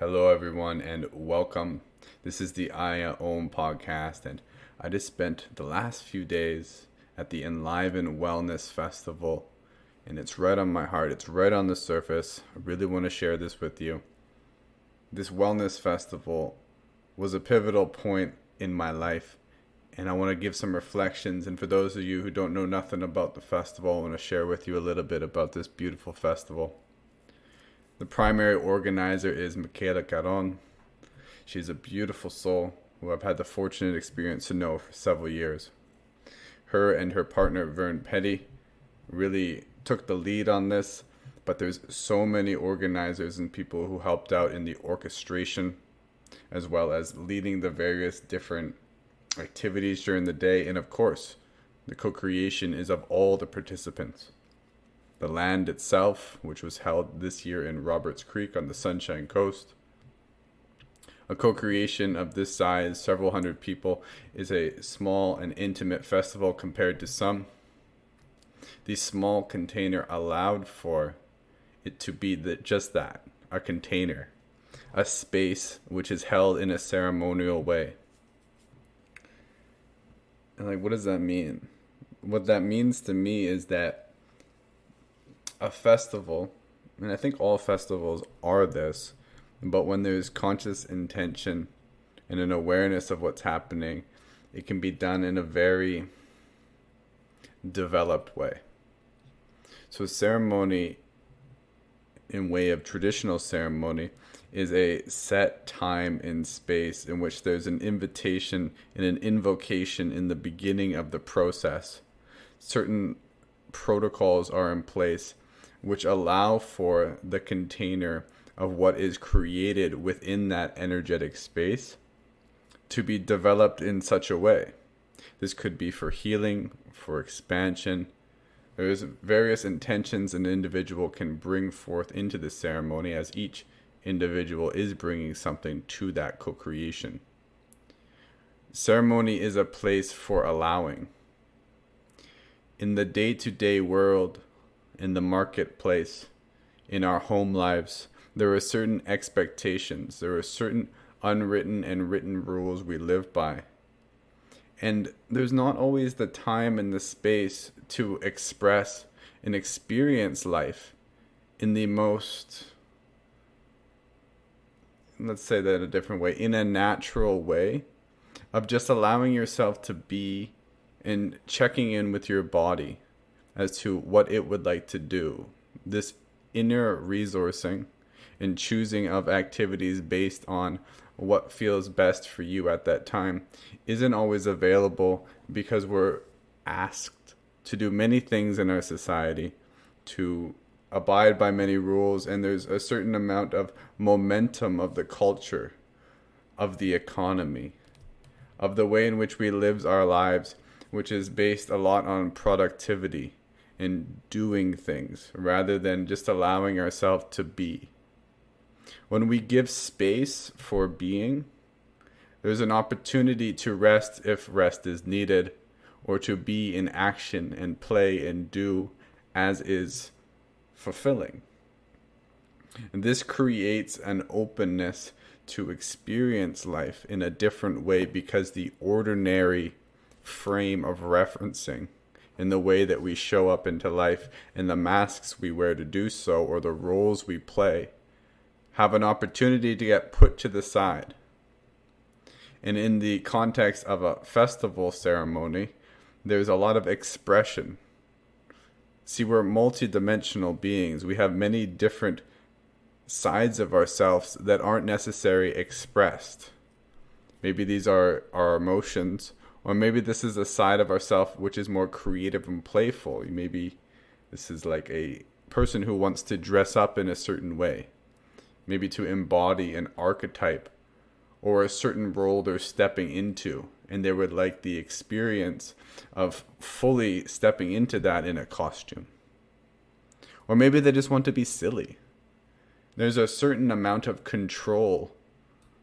Hello, everyone, and welcome. This is the I Own podcast, and I just spent the last few days at the Enliven Wellness Festival, and it's right on my heart. It's right on the surface. I really want to share this with you. This wellness festival was a pivotal point in my life, and I want to give some reflections. And for those of you who don't know nothing about the festival, I want to share with you a little bit about this beautiful festival. The primary organizer is Michaela Caron. She's a beautiful soul who I've had the fortunate experience to know for several years. Her and her partner Vern Petty really took the lead on this, but there's so many organizers and people who helped out in the orchestration, as well as leading the various different activities during the day. And of course, the co-creation is of all the participants. The land itself, which was held this year in Roberts Creek on the Sunshine Coast. A co-creation of this size, several hundred people, is a small and intimate festival compared to some. The small container allowed for it to be just that, a container, a space which is held in a ceremonial way. And what does that mean? What that means to me is that a festival, and I think all festivals are this, but when there's conscious intention and an awareness of what's happening, it can be done in a very developed way. So ceremony, in way of traditional ceremony, is a set time and space in which there's an invitation and an invocation in the beginning of the process. Certain protocols are in place which allow for the container of what is created within that energetic space to be developed in such a way. This could be for healing, for expansion. There's various intentions an individual can bring forth into the ceremony, as each individual is bringing something to that co-creation. Ceremony is a place for allowing. In the day-to-day world, in the marketplace, in our home lives, there are certain expectations. There are certain unwritten and written rules we live by. And there's not always the time and the space to express and experience life in the most, let's say that a different way, in a natural way of just allowing yourself to be and checking in with your body as to what it would like to do. This inner resourcing and choosing of activities based on what feels best for you at that time isn't always available, because we're asked to do many things in our society, to abide by many rules, and there's a certain amount of momentum of the culture, of the economy, of the way in which we live our lives, which is based a lot on productivity and doing things rather than just allowing ourselves to be. When we give space for being, there's an opportunity to rest if rest is needed, or to be in action and play and do as is fulfilling. And this creates an openness to experience life in a different way, because the ordinary frame of referencing in the way that we show up into life and the masks we wear to do so, or the roles we play, have an opportunity to get put to the side. And in the context of a festival ceremony, there's a lot of expression. See, we're multidimensional beings. We have many different sides of ourselves that aren't necessarily expressed. Maybe these are our emotions, or maybe this is a side of ourself which is more creative and playful. Maybe this is like a person who wants to dress up in a certain way, maybe to embody an archetype or a certain role they're stepping into, and they would like the experience of fully stepping into that in a costume. Or maybe they just want to be silly. There's a certain amount of control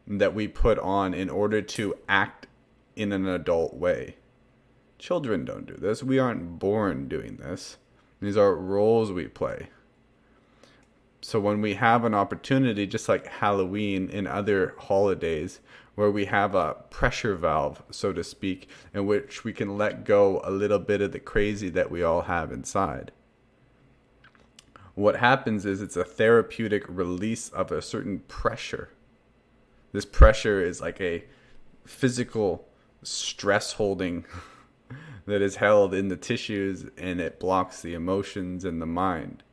that we put on in order to act in an adult way. Children don't do this. We aren't born doing this. These are roles we play. So when we have an opportunity, just like Halloween and other holidays, where we have a pressure valve, so to speak, in which we can let go a little bit of the crazy that we all have inside, what happens is it's a therapeutic release of a certain pressure. This pressure is like a physical stress holding that is held in the tissues, and it blocks the emotions and the mind.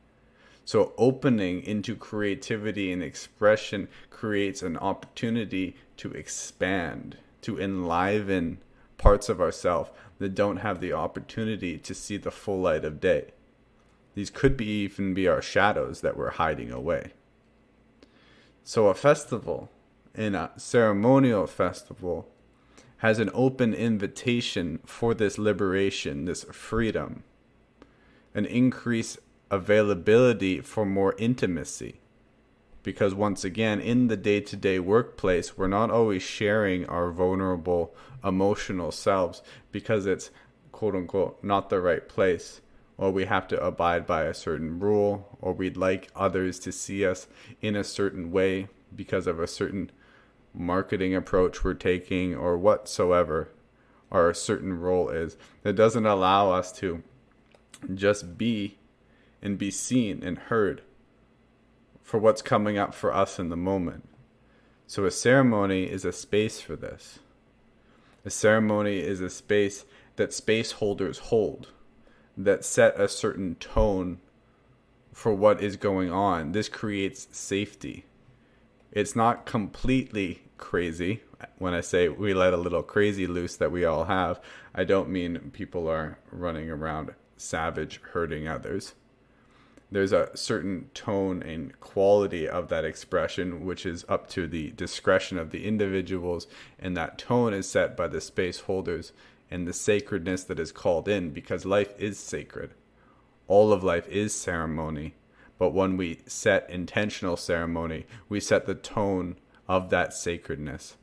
So opening into creativity and expression creates an opportunity to expand, to enliven parts of ourselves that don't have the opportunity to see the full light of day. These could even be our shadows that we're hiding away. So a festival, and a ceremonial festival, has an open invitation for this liberation, this freedom, an increased availability for more intimacy. Because once again, in the day-to-day workplace, we're not always sharing our vulnerable emotional selves because it's quote-unquote not the right place, or we have to abide by a certain rule, or we'd like others to see us in a certain way because of a certain marketing approach we're taking, or whatsoever our certain role is. That doesn't allow us to just be and be seen and heard for what's coming up for us in the moment. So a ceremony is a space for this. A ceremony is a space that space holders hold, that set a certain tone for what is going on. This creates safety. It's not completely crazy. When I say we let a little crazy loose that we all have, I don't mean people are running around savage, hurting others. There's a certain tone and quality of that expression, which is up to the discretion of the individuals, and that tone is set by the space holders and the sacredness that is called in, because life is sacred. All of life is ceremony, but when we set intentional ceremony, we set the tone of that sacredness.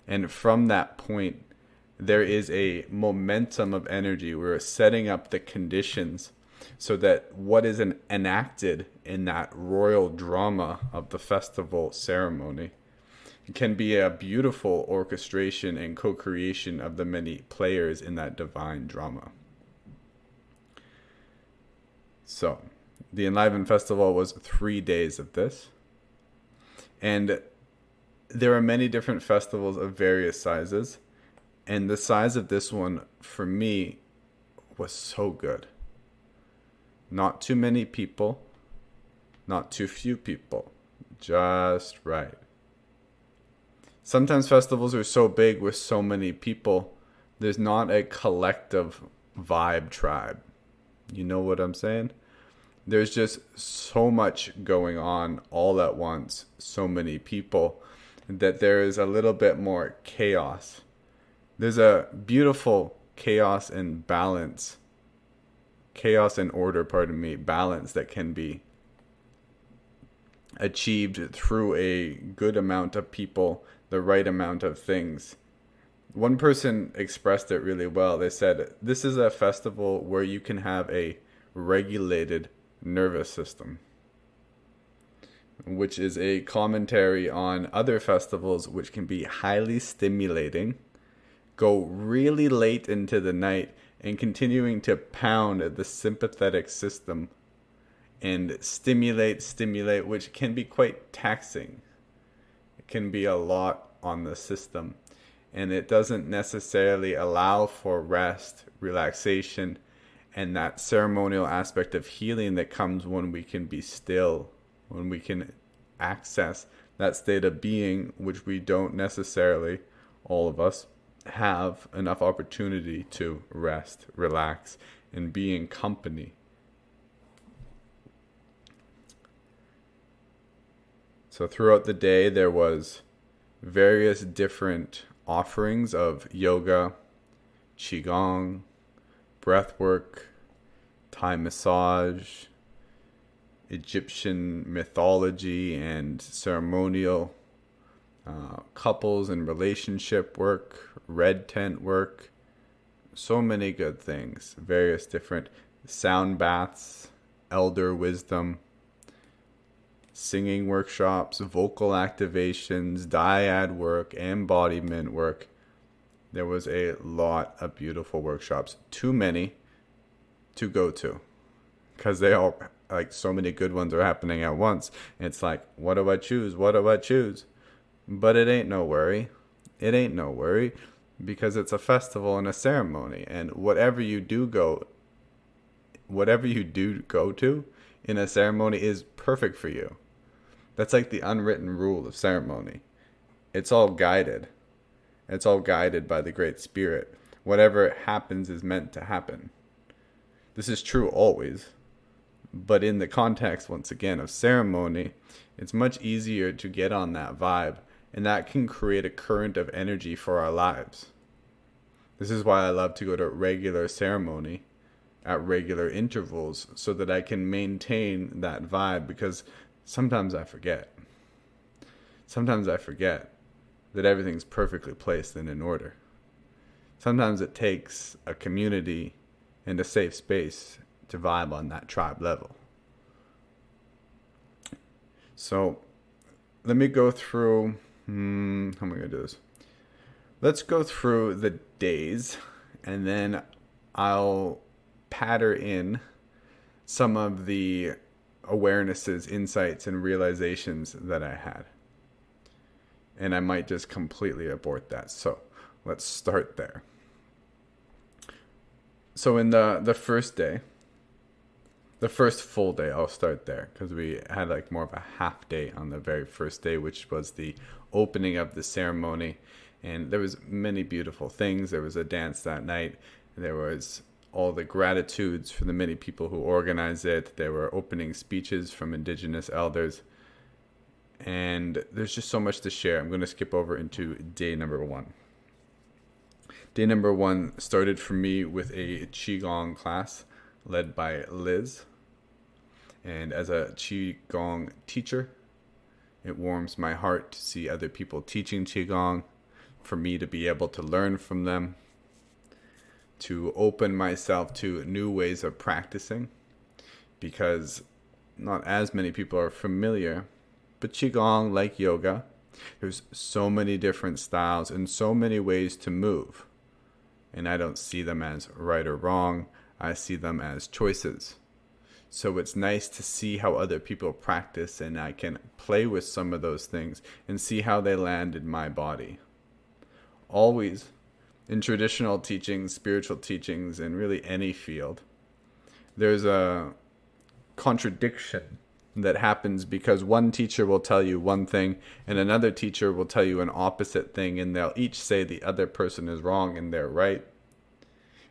And from that point, there is a momentum of energy. We're setting up the conditions so that what is enacted in that royal drama of the festival ceremony can be a beautiful orchestration and co-creation of the many players in that divine drama. So, the Enliven Festival was 3 days of this. And there are many different festivals of various sizes. And the size of this one, for me, was so good. Not too many people, not too few people, just right. Sometimes festivals are so big with so many people, there's not a collective vibe tribe. You know what I'm saying? There's just so much going on all at once, so many people, that there is a little bit more chaos. There's a beautiful chaos and balance. Chaos and order, balance that can be achieved through a good amount of people, the right amount of things. One person expressed it really well. They said, this is a festival where you can have a regulated nervous system, which is a commentary on other festivals which can be highly stimulating, go really late into the night, and continuing to pound at the sympathetic system and stimulate, which can be quite taxing. It can be a lot on the system, and it doesn't necessarily allow for rest, relaxation, and that ceremonial aspect of healing that comes when we can be still, when we can access that state of being, which we don't necessarily, all of us, have enough opportunity to rest, relax, and be in company. So throughout the day, there was various different offerings of yoga, qigong, breath work, Thai massage, Egyptian mythology and ceremonial, couples and relationship work, red tent work, so many good things, various different sound baths, elder wisdom, singing workshops, vocal activations, dyad work, embodiment work. There was a lot of beautiful workshops. Too many to go to, because they all, like, so many good ones are happening at once. It's like, what do I choose? What do I choose? But it ain't no worry. It ain't no worry, because it's a festival and a ceremony, and whatever you do go to in a ceremony is perfect for you. That's like the unwritten rule of ceremony. It's all guided. It's all guided by the Great Spirit. Whatever happens is meant to happen. This is true always. But in the context, once again, of ceremony, it's much easier to get on that vibe, and that can create a current of energy for our lives. This is why I love to go to regular ceremony at regular intervals, so that I can maintain that vibe, because sometimes I forget. Sometimes I forget that everything's perfectly placed and in order. Sometimes it takes a community and a safe space to vibe on that tribe level. So let me go through, how am I going to do this? Let's go through the days, and then I'll patter in some of the awarenesses, insights, and realizations that I had. And I might just completely abort that. So let's start there. So in the first day, the first full day, I'll start there, because we had like more of a half day on the very first day, which was the opening of the ceremony. And there was many beautiful things. There was a dance that night. There was all the gratitudes for the many people who organized it. There were opening speeches from Indigenous elders. And there's just so much to share. I'm going to skip over into day number 1. Day number 1 started for me with a Qigong class led by Liz. And as a Qigong teacher, it warms my heart to see other people teaching Qigong, for me to be able to learn from them, to open myself to new ways of practicing, because not as many people are familiar. But Qigong, like yoga, there's so many different styles and so many ways to move. And I don't see them as right or wrong. I see them as choices. So it's nice to see how other people practice, and I can play with some of those things and see how they land in my body. Always, in traditional teachings, spiritual teachings, and really any field, there's a contradiction that happens, because one teacher will tell you one thing and another teacher will tell you an opposite thing, and they'll each say the other person is wrong and they're right.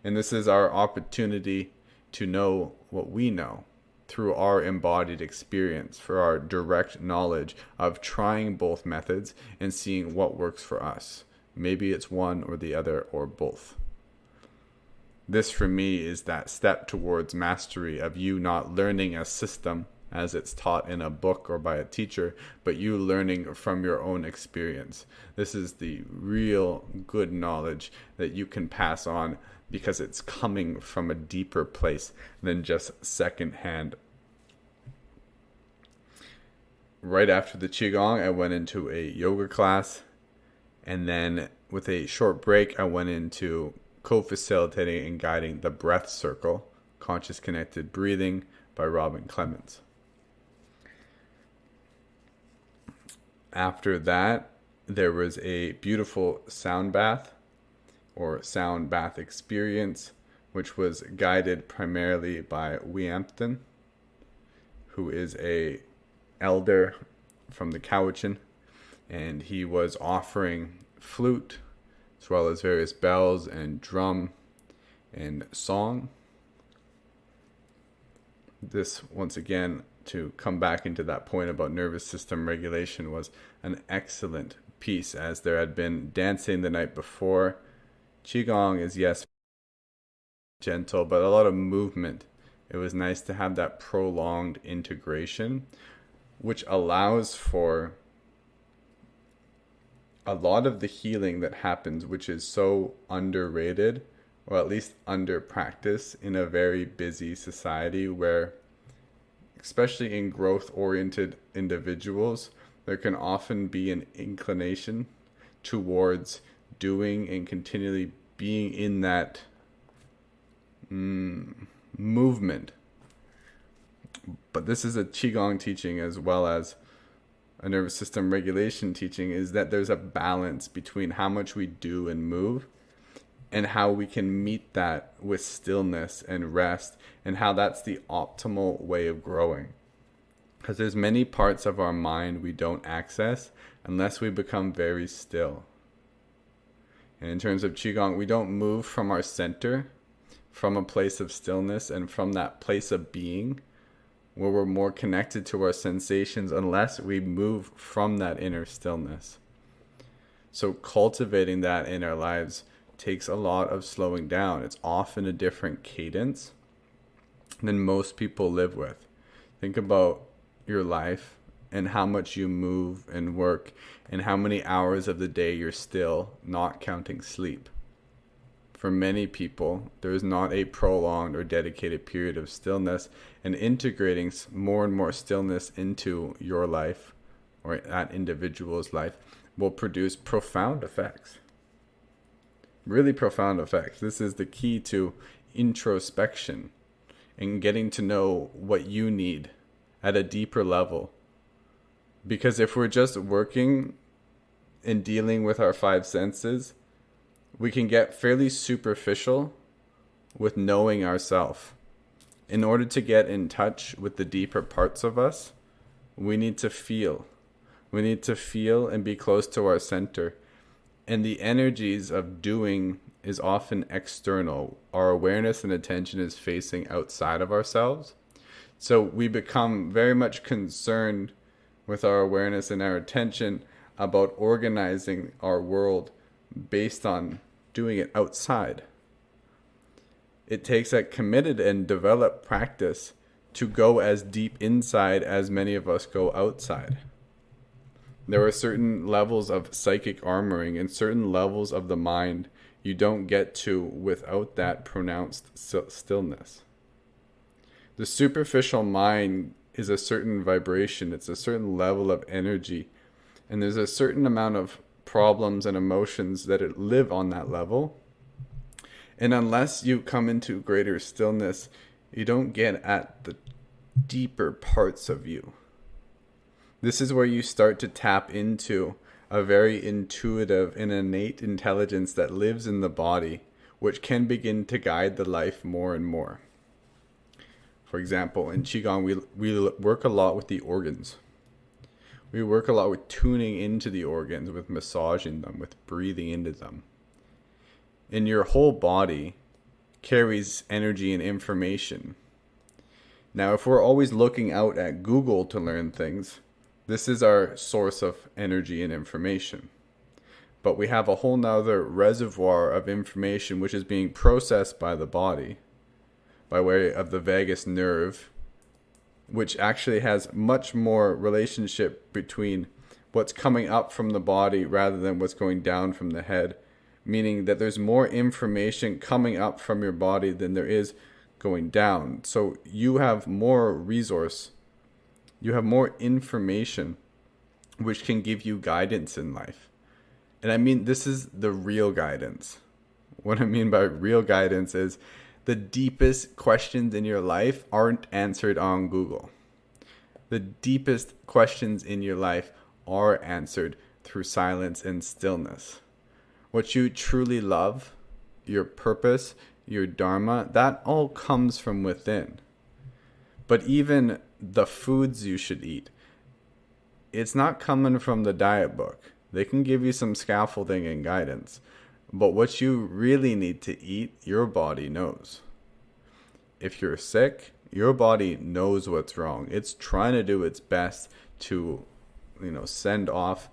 And this is our opportunity to know what we know through our embodied experience, for our direct knowledge of trying both methods and seeing what works for us. Maybe it's one or the other or both. This for me is that step towards mastery of you not learning a system as it's taught in a book or by a teacher, but you learning from your own experience. This is the real good knowledge that you can pass on, because it's coming from a deeper place than just secondhand. Right after the Qigong, I went into a yoga class, and then with a short break, I went into co-facilitating and guiding the breath circle, Conscious Connected Breathing by Robin Clemens. After that, there was a beautiful sound bath or sound bath experience, which was guided primarily by Wiampton, who is a elder from the Cowichan, and he was offering flute as well as various bells and drum and song. This, once again, to come back into that point about nervous system regulation, was an excellent piece, as there had been dancing the night before. Qigong is, yes, gentle, but a lot of movement. It was nice to have that prolonged integration, which allows for a lot of the healing that happens, which is so underrated, or at least under practice in a very busy society where especially in growth-oriented individuals, there can often be an inclination towards doing and continually being in that movement. But this is a Qigong teaching as well as a nervous system regulation teaching, is that there's a balance between how much we do and move and how we can meet that with stillness and rest, and how that's the optimal way of growing. Because there's many parts of our mind we don't access unless we become very still. And in terms of Qigong, we don't move from our center, from a place of stillness and from that place of being where we're more connected to our sensations, unless we move from that inner stillness. So cultivating that in our lives takes a lot of slowing down. It's often a different cadence than most people live with. Think about your life and how much you move and work and how many hours of the day you're still, not counting sleep. For many people, there is not a prolonged or dedicated period of stillness, and integrating more and more stillness into your life or that individual's life will produce profound effects. Really profound effects. This is the key to introspection and getting to know what you need at a deeper level. Because if we're just working and dealing with our five senses, we can get fairly superficial with knowing ourselves. In order to get in touch with the deeper parts of us, we need to feel. We need to feel and be close to our center. And the energies of doing is often external. Our awareness and attention is facing outside of ourselves. So we become very much concerned with our awareness and our attention about organizing our world based on doing it outside. It takes a committed and developed practice to go as deep inside as many of us go outside. There are certain levels of psychic armoring and certain levels of the mind you don't get to without that pronounced stillness. The superficial mind is a certain vibration, it's a certain level of energy, and there's a certain amount of problems and emotions that live on that level. And unless you come into greater stillness, you don't get at the deeper parts of you. This is where you start to tap into a very intuitive and innate intelligence that lives in the body, which can begin to guide the life more and more. For example, in Qigong, we work a lot with the organs. We work a lot with tuning into the organs, with massaging them, with breathing into them. And your whole body carries energy and information. Now, if we're always looking out at Google to learn things, this is our source of energy and information. But we have a whole nother reservoir of information which is being processed by the body by way of the vagus nerve, which actually has much more relationship between what's coming up from the body rather than what's going down from the head, meaning that there's more information coming up from your body than there is going down. So you have more resource, you have more information which can give you guidance in life. And I mean, this is the real guidance. What I mean by real guidance is the deepest questions in your life aren't answered on Google. The deepest questions in your life are answered through silence and stillness. What you truly love, your purpose, your dharma, that all comes from within. But even the foods you should eat, it's not coming from the diet book. They can give you some scaffolding and guidance. But what you really need to eat, your body knows. If you're sick, your body knows what's wrong. It's trying to do its best to, send off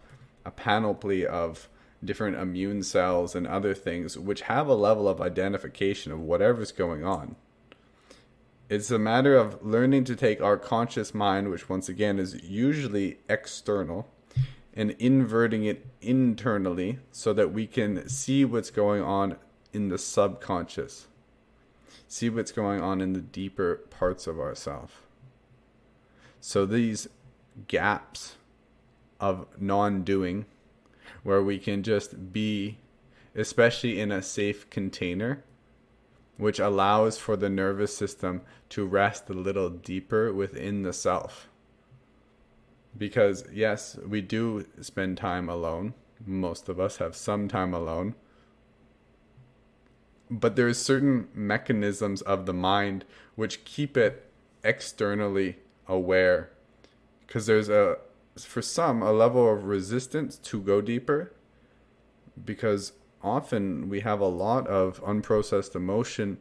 a panoply of different immune cells and other things which have a level of identification of whatever's going on. It's a matter of learning to take our conscious mind, which once again is usually external, and inverting it internally so that we can see what's going on in the subconscious. See what's going on in the deeper parts of ourselves. So these gaps of non-doing, where we can just be, especially in a safe container, which allows for the nervous system to rest a little deeper within the self. Because yes, we do spend time alone. Most of us have some time alone. But there's certain mechanisms of the mind which keep it externally aware. Because there's for some, a level of resistance to go deeper. Because often we have a lot of unprocessed emotion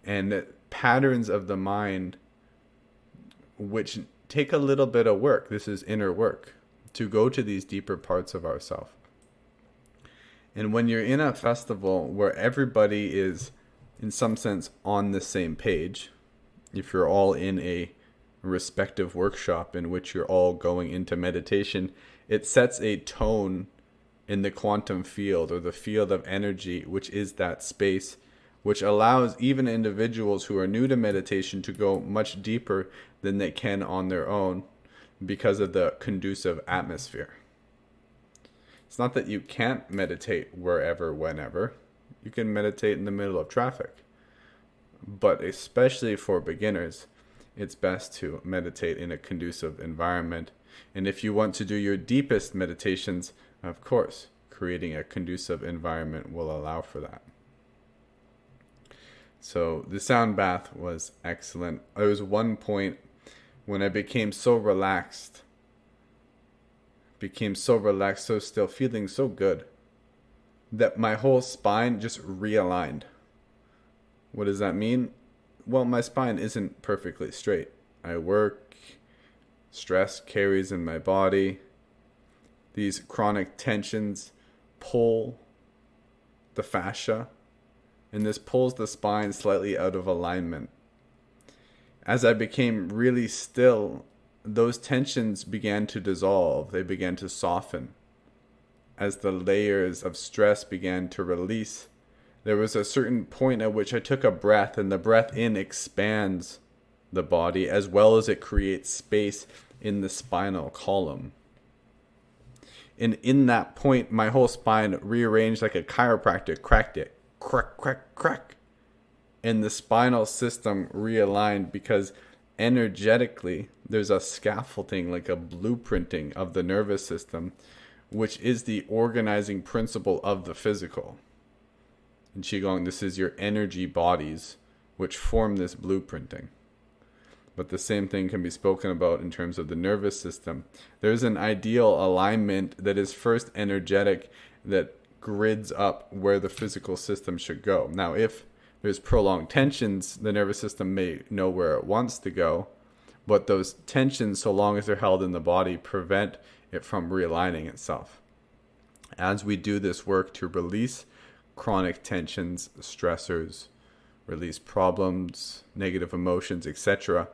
and patterns of the mind which take a little bit of work. This is inner work to go to these deeper parts of ourselves. And when you're in a festival where everybody is, in some sense, on the same page, if you're all in a respective workshop in which you're all going into meditation, it sets a tone in the quantum field, or the field of energy, which is that space, which allows even individuals who are new to meditation to go much deeper than they can on their own because of the conducive atmosphere. It's not that you can't meditate wherever, whenever. You can meditate in the middle of traffic. But especially for beginners, it's best to meditate in a conducive environment. And if you want to do your deepest meditations, of course, creating a conducive environment will allow for that. So the sound bath was excellent. There was one point when I became so relaxed, so still, feeling so good, that my whole spine just realigned. What does that mean? Well, my spine isn't perfectly straight. I work, stress carries in my body. These chronic tensions pull the fascia, and this pulls the spine slightly out of alignment. As I became really still, those tensions began to dissolve. They began to soften. As the layers of stress began to release, there was a certain point at which I took a breath, and the breath in expands the body as well as it creates space in the spinal column. And in that point, my whole spine rearranged like a chiropractor, cracked it, crack, crack, crack. And the spinal system realigned because energetically, there's a scaffolding, like a blueprinting of the nervous system, which is the organizing principle of the physical. In Qigong, this is your energy bodies, which form this blueprinting. But the same thing can be spoken about in terms of the nervous system. There's an ideal alignment that is first energetic, that grids up where the physical system should go. Now, if there's prolonged tensions, the nervous system may know where it wants to go, but those tensions, so long as they're held in the body, prevent it from realigning itself. As we do this work to release chronic tensions, stressors, release problems, negative emotions, etc.,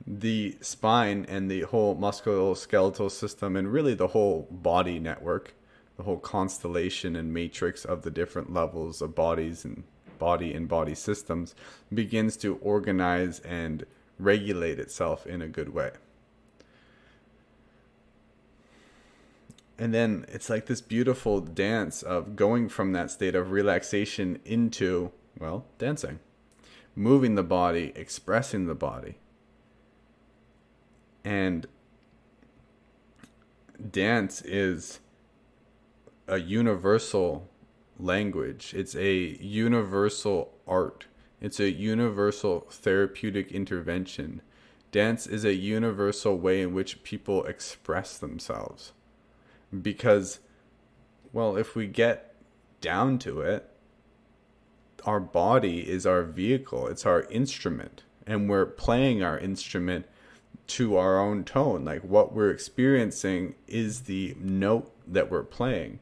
the spine and the whole musculoskeletal system, and really the whole body network, the whole constellation and matrix of the different levels of bodies and body systems, begins to organize and regulate itself in a good way. And then it's like this beautiful dance of going from that state of relaxation into, well, dancing, moving the body, expressing the body. And dance is a universal language. It's a universal art. It's a universal therapeutic intervention. Dance is a universal way in which people express themselves. Because, well, if we get down to it, our body is our vehicle. It's our instrument. And we're playing our instrument to our own tone. Like, what we're experiencing is the note that we're playing.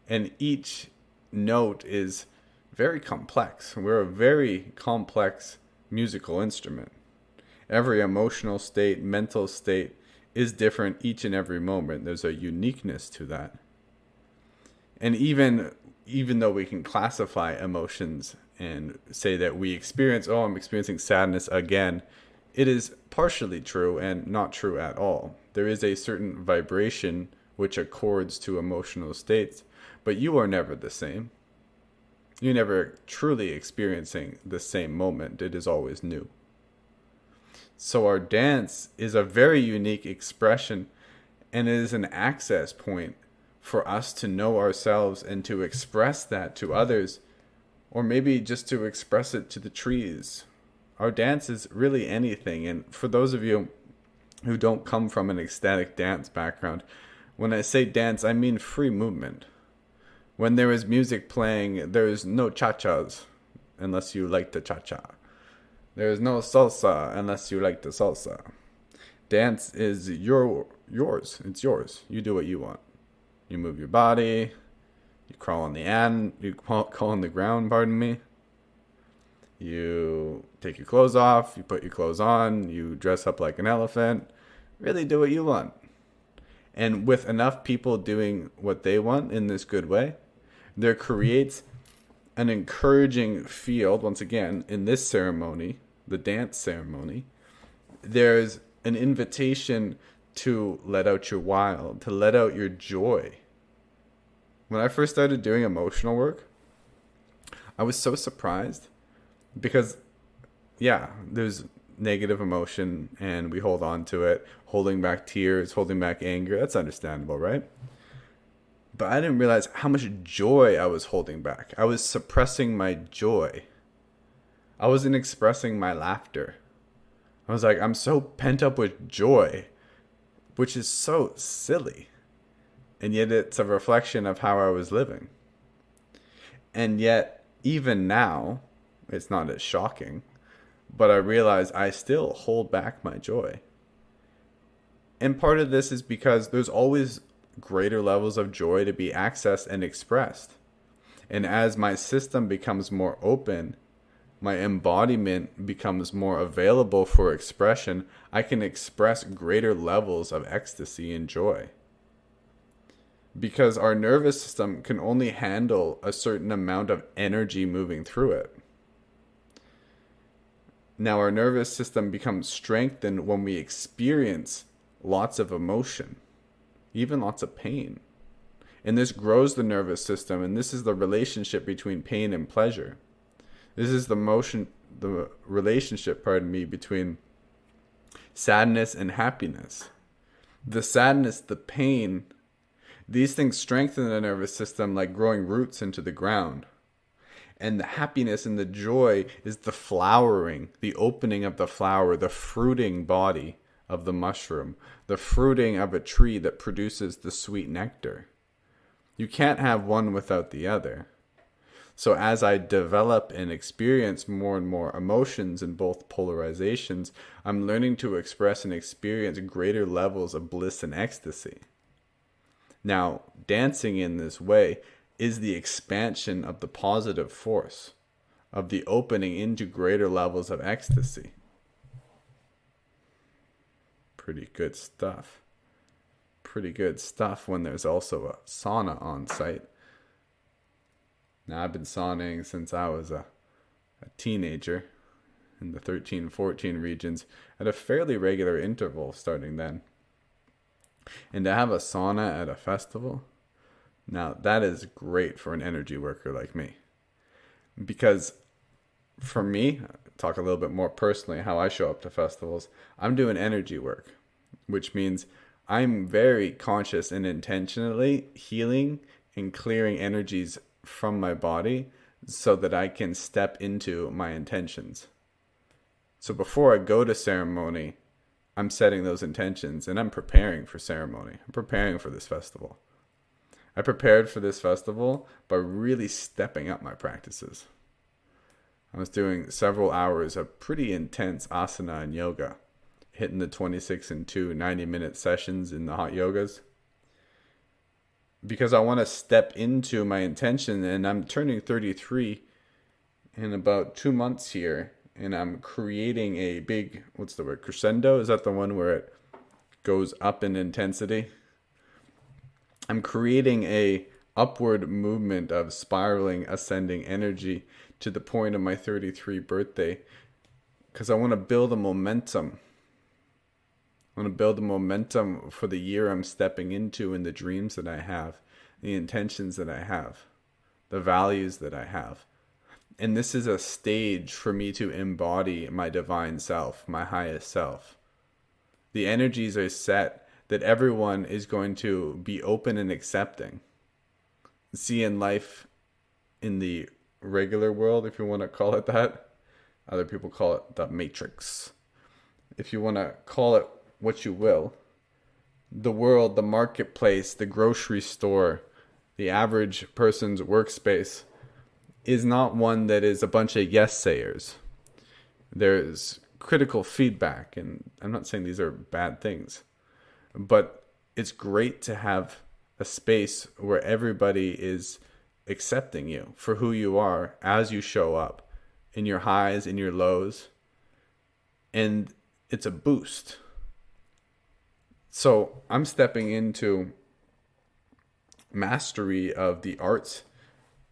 And each note is very complex. We're a very complex musical instrument. Every emotional state, mental state is different each and every moment. There's a uniqueness to that. And even though we can classify emotions and say that we experience, I'm experiencing sadness again, it is partially true and not true at all. There is a certain vibration which accords to emotional states, but you are never the same. You're never truly experiencing the same moment. It is always new. So our dance is a very unique expression, and it is an access point for us to know ourselves and to express that to others, or maybe just to express it to the trees. Our dance is really anything. And for those of you who don't come from an ecstatic dance background, when I say dance, I mean free movement. When there is music playing, there is no cha-chas, unless you like the cha-cha. There is no salsa, unless you like the salsa. Dance is yours. It's yours. You do what you want. You move your body. You crawl on the ground, pardon me. You take your clothes off. You put your clothes on. You dress up like an elephant. Really do what you want. And with enough people doing what they want in this good way, there creates an encouraging field. Once again, in this ceremony, the dance ceremony, there's an invitation to let out your wild, to let out your joy. When I first started doing emotional work, I was so surprised because, yeah, there's negative emotion and we hold on to it, holding back tears, holding back anger. That's understandable, right? But I didn't realize how much joy I was holding back. I was suppressing my joy. I wasn't expressing my laughter. I was like, I'm so pent up with joy, which is so silly. And yet it's a reflection of how I was living. And yet, even now, it's not as shocking, but I realize I still hold back my joy. And part of this is because there's always greater levels of joy to be accessed and expressed. And as my system becomes more open, my embodiment becomes more available for expression, I can express greater levels of ecstasy and joy. Because our nervous system can only handle a certain amount of energy moving through it. Now, our nervous system becomes strengthened when we experience lots of emotion, even lots of pain. And this grows the nervous system, and this is the relationship between pain and pleasure. This is the relationship, between sadness and happiness. The sadness, the pain, these things strengthen the nervous system like growing roots into the ground. And the happiness and the joy is the flowering, the opening of the flower, the fruiting body of the mushroom, the fruiting of a tree that produces the sweet nectar. You can't have one without the other. So as I develop and experience more and more emotions in both polarizations, I'm learning to express and experience greater levels of bliss and ecstasy. Now, dancing in this way is the expansion of the positive force, of the opening into greater levels of ecstasy. Pretty good stuff. Pretty good stuff when there's also a sauna on site. Now, I've been sauning since I was a teenager in the 13-14 regions at a fairly regular interval starting then. And to have a sauna at a festival, now that is great for an energy worker like me. Because for me, talk a little bit more personally how I show up to festivals, I'm doing energy work, which means I'm very conscious and intentionally healing and clearing energies from my body so that I can step into my intentions. So before I go to ceremony, I'm setting those intentions and I'm preparing for ceremony. I'm preparing for this festival. I prepared for this festival by really stepping up my practices. I was doing several hours of pretty intense asana and yoga, hitting the 26 and 2 90-minute sessions in the hot yogas. Because I want to step into my intention, and I'm turning 33 in about 2 months here, and I'm creating a big, crescendo? Is that the one where it goes up in intensity? I'm creating a upward movement of spiraling, ascending energy to the point of my 33 birthday, because I want to build a momentum. I want to build a momentum for the year I'm stepping into, and the dreams that I have, the intentions that I have, the values that I have. And this is a stage for me to embody my divine self, my highest self. The energies are set that everyone is going to be open and accepting. See, in life, in the regular world, if you want to call it that, other people call it the matrix. If you want to call it what you will, the world, the marketplace, the grocery store, the average person's workspace is not one that is a bunch of yes sayers. There's critical feedback, and I'm not saying these are bad things, but it's great to have a space where everybody is accepting you for who you are as you show up, in your highs, in your lows, and it's a boost. So I'm stepping into mastery of the arts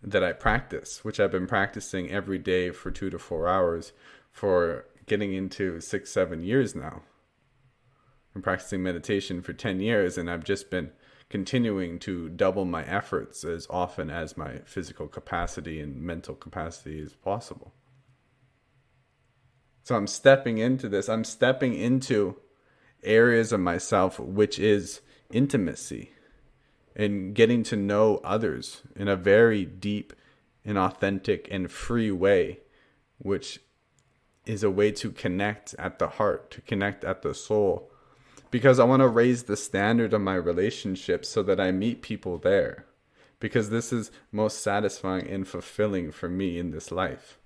that I practice, which I've been practicing every day for 2 to 4 hours for getting into 6-7 years now. I'm practicing meditation for 10 years, and I've just been continuing to double my efforts as often as my physical capacity and mental capacity is possible. So I'm stepping into this. I'm stepping into areas of myself, which is intimacy and getting to know others in a very deep and authentic and free way, which is a way to connect at the heart, to connect at the soul. Because I want to raise the standard of my relationships so that I meet people there. Because this is most satisfying and fulfilling for me in this life.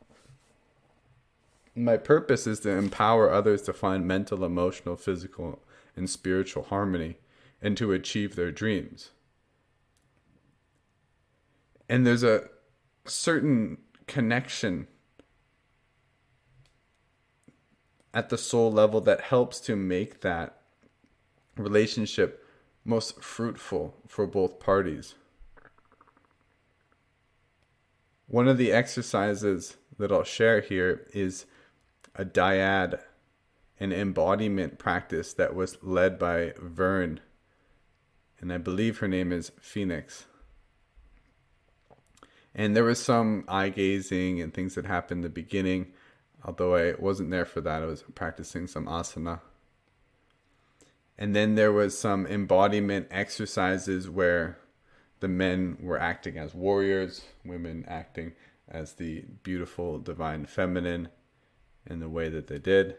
My purpose is to empower others to find mental, emotional, physical, and spiritual harmony and to achieve their dreams. And there's a certain connection at the soul level that helps to make that relationship most fruitful for both parties. One of the exercises that I'll share here is a dyad, an embodiment practice that was led by Vern, and I believe her name is Phoenix. And there was some eye gazing and things that happened in the beginning, although I wasn't there for that. I was practicing some asana. And then there was some embodiment exercises where the men were acting as warriors, women acting as the beautiful divine feminine in the way that they did.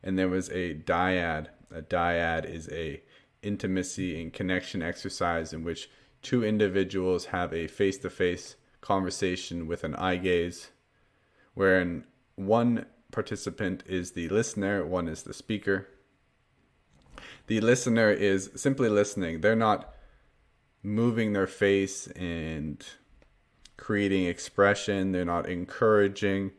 And there was a dyad. A dyad is a intimacy and connection exercise in which two individuals have a face-to-face conversation with an eye gaze, wherein one participant is the listener, one is the speaker. The listener is simply listening. They're not moving their face and creating expression. They're not encouraging.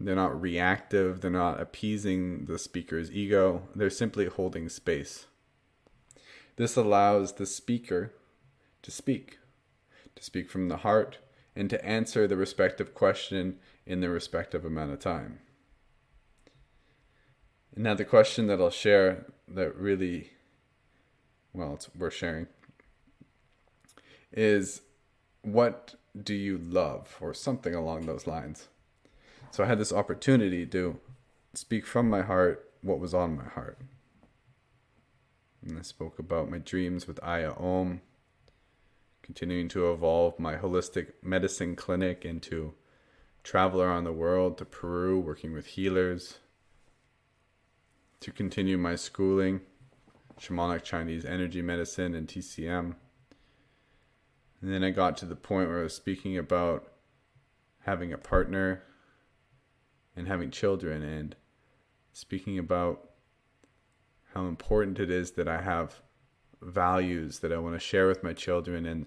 They're not reactive. They're not appeasing the speaker's ego. They're simply holding space. This allows the speaker to speak from the heart, and to answer the respective question in the respective amount of time. And now the question that I'll share that really, it's worth sharing, is what do you love, or something along those lines. So I had this opportunity to speak from my heart what was on my heart. And I spoke about my dreams with Aya Om, continuing to evolve my holistic medicine clinic and to travel around the world to Peru, working with healers, to continue my schooling, shamanic Chinese energy medicine and TCM. And then I got to the point where I was speaking about having a partner and having children, and speaking about how important it is that I have values that I want to share with my children, and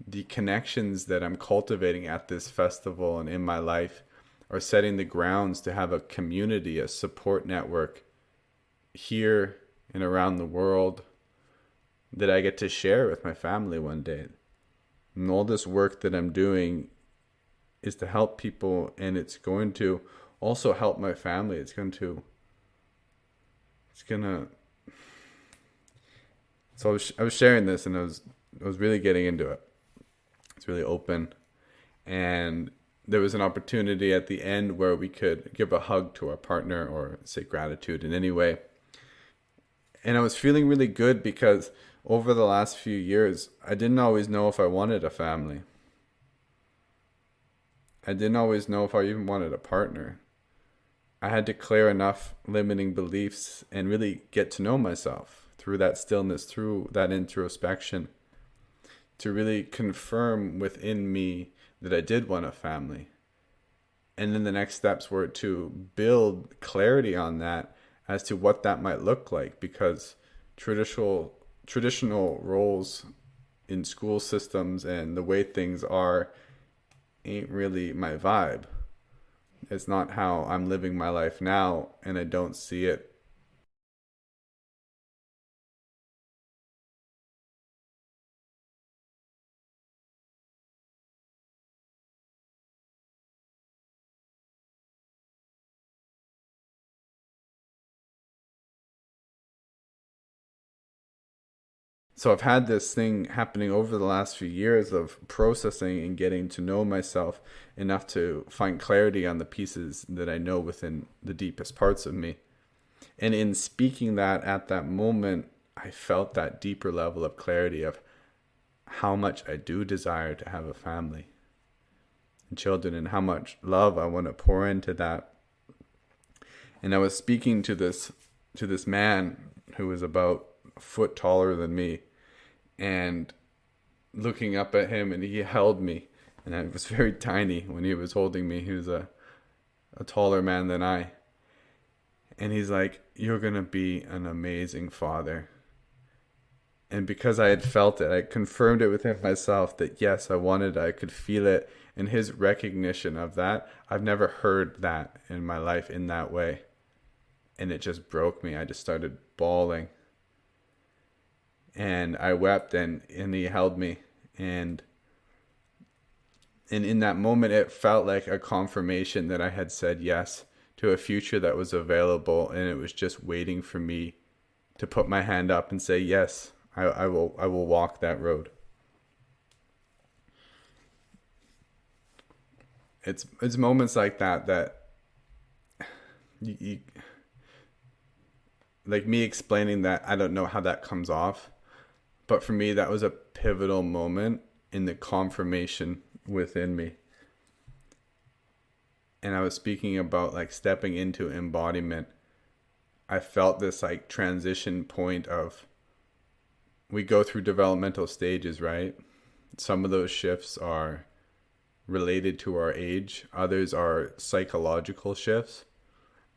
the connections that I'm cultivating at this festival and in my life are setting the grounds to have a community, a support network here and around the world that I get to share with my family one day. And all this work that I'm doing is to help people, and it's going to also help my family. It's gonna, so I was sharing this, and I was really getting into it. It's really open. And there was an opportunity at the end where we could give a hug to our partner or say gratitude in any way. And I was feeling really good because over the last few years, I didn't always know if I wanted a family. I didn't always know if I even wanted a partner. I had to clear enough limiting beliefs and really get to know myself through that stillness, through that introspection, to really confirm within me that I did want a family. And then the next steps were to build clarity on that as to what that might look like, because traditional roles in school systems and the way things are ain't really my vibe. It's not how I'm living my life now, and I don't see it. So I've had this thing happening over the last few years of processing and getting to know myself enough to find clarity on the pieces that I know within the deepest parts of me. And in speaking that at that moment, I felt that deeper level of clarity of how much I do desire to have a family and children, and how much love I want to pour into that. And I was speaking to this man who was about a foot taller than me, and looking up at him, and he held me, and I was very tiny when he was holding me. He was a taller man than I. And he's like, "You're going to be an amazing father." And because I had felt it, I confirmed it within myself that yes, I wanted it, I could feel it. And his recognition of that, I've never heard that in my life in that way. And it just broke me. I just started bawling. And I wept, and he held me. And in that moment, it felt like a confirmation that I had said yes to a future that was available, and it was just waiting for me to put my hand up and say yes. I will walk that road. It's moments like that you like me explaining that, I don't know how that comes off, but for me that was a pivotal moment in the confirmation within me. And I was speaking about like stepping into embodiment. I felt this like transition point of, we go through developmental stages, right? Some of those shifts are related to our age, others are psychological shifts.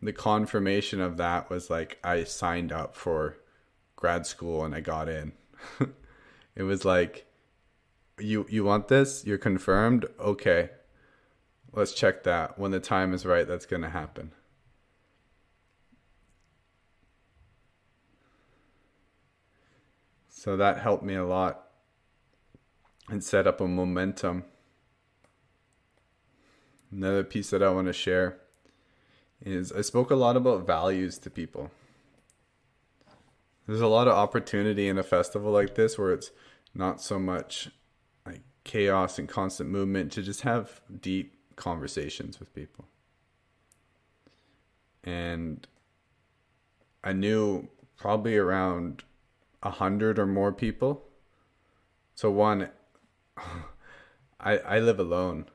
The confirmation of that was like I signed up for grad school and I got in. It was like, you want this? You're confirmed? Okay. Let's check that. When the time is right, that's going to happen. So that helped me a lot and set up a momentum. Another piece that I want to share is I spoke a lot about values to people. There's a lot of opportunity in a festival like this where it's not so much like chaos and constant movement, to just have deep conversations with people. And I knew probably around 100 or more people. So one, I live alone,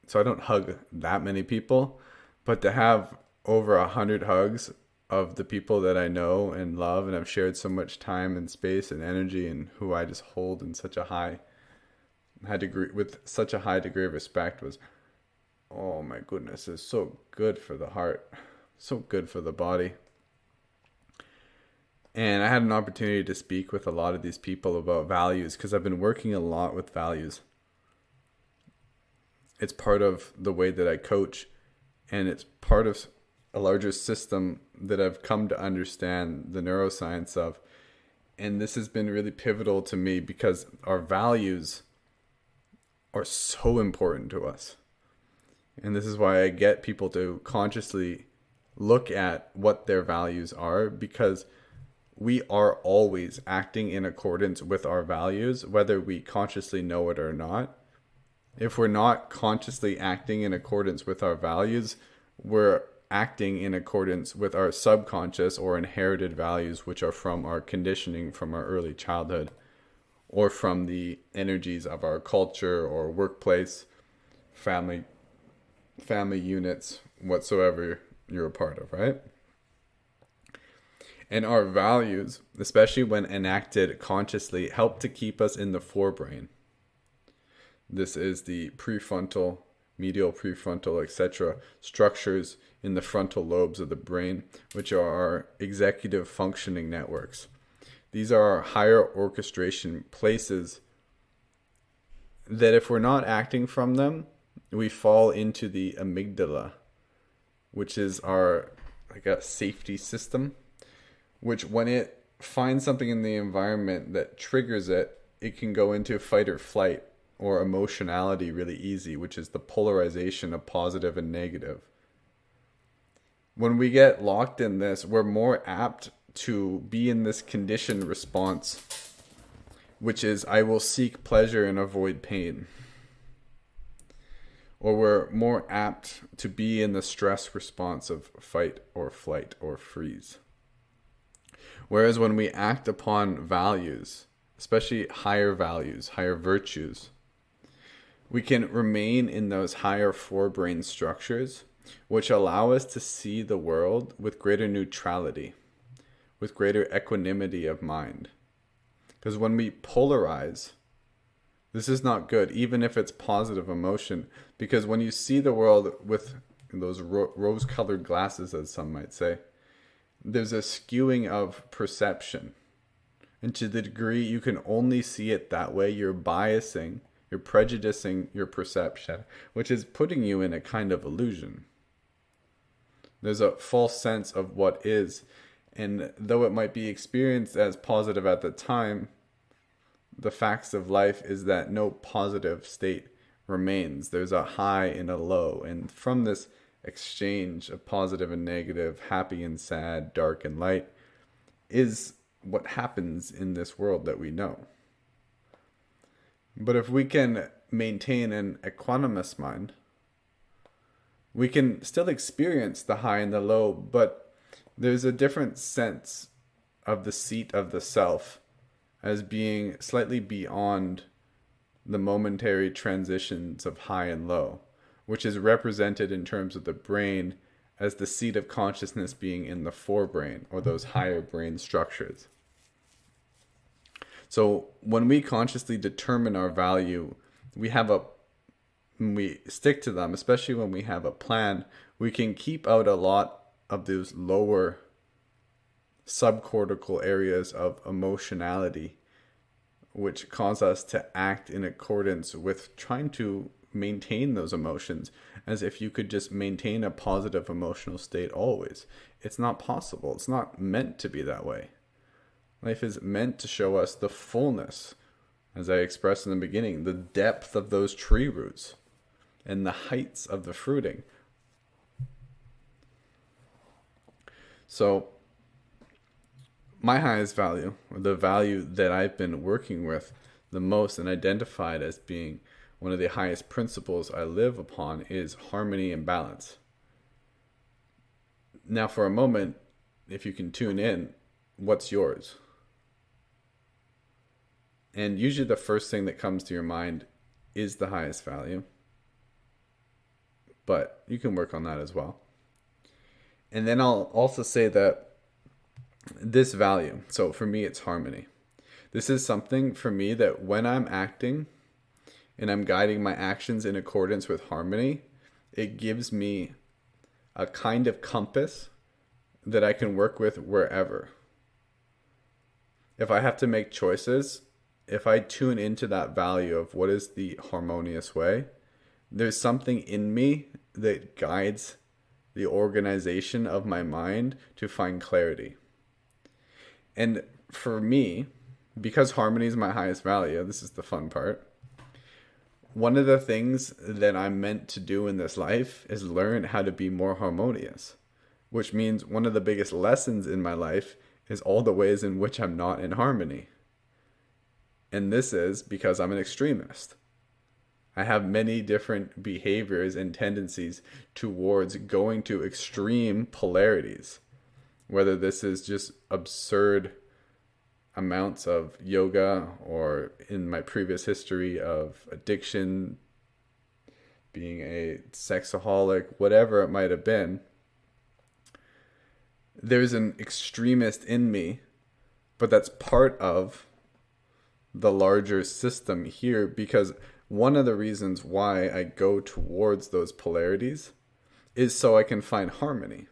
so I don't hug that many people, but to have over 100 hugs of the people that I know and love, and I've shared so much time and space and energy, and who I just hold in such a high degree, with such a high degree of respect, was, oh my goodness, it's so good for the heart, so good for the body. And I had an opportunity to speak with a lot of these people about values, because I've been working a lot with values. It's part of the way that I coach, and it's part of a larger system that I've come to understand the neuroscience of. And this has been really pivotal to me because our values are so important to us. And this is why I get people to consciously look at what their values are, because we are always acting in accordance with our values, whether we consciously know it or not. If we're not consciously acting in accordance with our values, we're acting in accordance with our subconscious or inherited values, which are from our conditioning from our early childhood, or from the energies of our culture or workplace, family units, whatsoever you're a part of, right? And our values, especially when enacted consciously, help to keep us in the forebrain. This is the prefrontal, medial prefrontal, etc. structures in the frontal lobes of the brain, which are our executive functioning networks. These are our higher orchestration places that if we're not acting from them, we fall into the amygdala, which is our like a safety system, which when it finds something in the environment that triggers it, it can go into fight or flight or emotionality really easy, which is the polarization of positive and negative. When we get locked in this, we're more apt to be in this conditioned response, which is I will seek pleasure and avoid pain. Or we're more apt to be in the stress response of fight or flight or freeze. Whereas when we act upon values, especially higher values, higher virtues, we can remain in those higher forebrain structures, which allow us to see the world with greater neutrality, with greater equanimity of mind. Because when we polarize, this is not good, even if it's positive emotion, because when you see the world with those rose-colored glasses, as some might say, there's a skewing of perception. And to the degree you can only see it that way, you're biasing, you're prejudicing your perception, which is putting you in a kind of illusion. There's a false sense of what is, and though it might be experienced as positive at the time, the facts of life is that no positive state remains. There's a high and a low, and from this exchange of positive and negative, happy and sad, dark and light, is what happens in this world that we know. But if we can maintain an equanimous mind, we can still experience the high and the low, but there's a different sense of the seat of the self as being slightly beyond the momentary transitions of high and low, which is represented in terms of the brain as the seat of consciousness being in the forebrain, or those higher brain structures. So when we consciously determine our value, we stick to them, especially when we have a plan, we can keep out a lot of those lower subcortical areas of emotionality, which cause us to act in accordance with trying to maintain those emotions, as if you could just maintain a positive emotional state always. It's not possible. It's not meant to be that way. Life is meant to show us the fullness, as I expressed in the beginning, the depth of those tree roots and the heights of the fruiting. So my highest value, or the value that I've been working with the most and identified as being one of the highest principles I live upon, is harmony and balance. Now for a moment, if you can tune in, what's yours? And usually the first thing that comes to your mind is the highest value. But you can work on that as well. And then I'll also say that this value, so for me it's harmony. This is something for me that when I'm acting and I'm guiding my actions in accordance with harmony, it gives me a kind of compass that I can work with wherever. If I have to make choices, if I tune into that value of what is the harmonious way, there's something in me that guides the organization of my mind to find clarity. And for me, because harmony is my highest value, this is the fun part, one of the things that I'm meant to do in this life is learn how to be more harmonious, which means one of the biggest lessons in my life is all the ways in which I'm not in harmony. And this is because I'm an extremist. I have many different behaviors and tendencies towards going to extreme polarities, whether this is just absurd amounts of yoga or in my previous history of addiction, being a sexaholic, whatever it might have been. There's an extremist in me, but that's part of the larger system here, because one of the reasons why I go towards those polarities is so I can find harmony.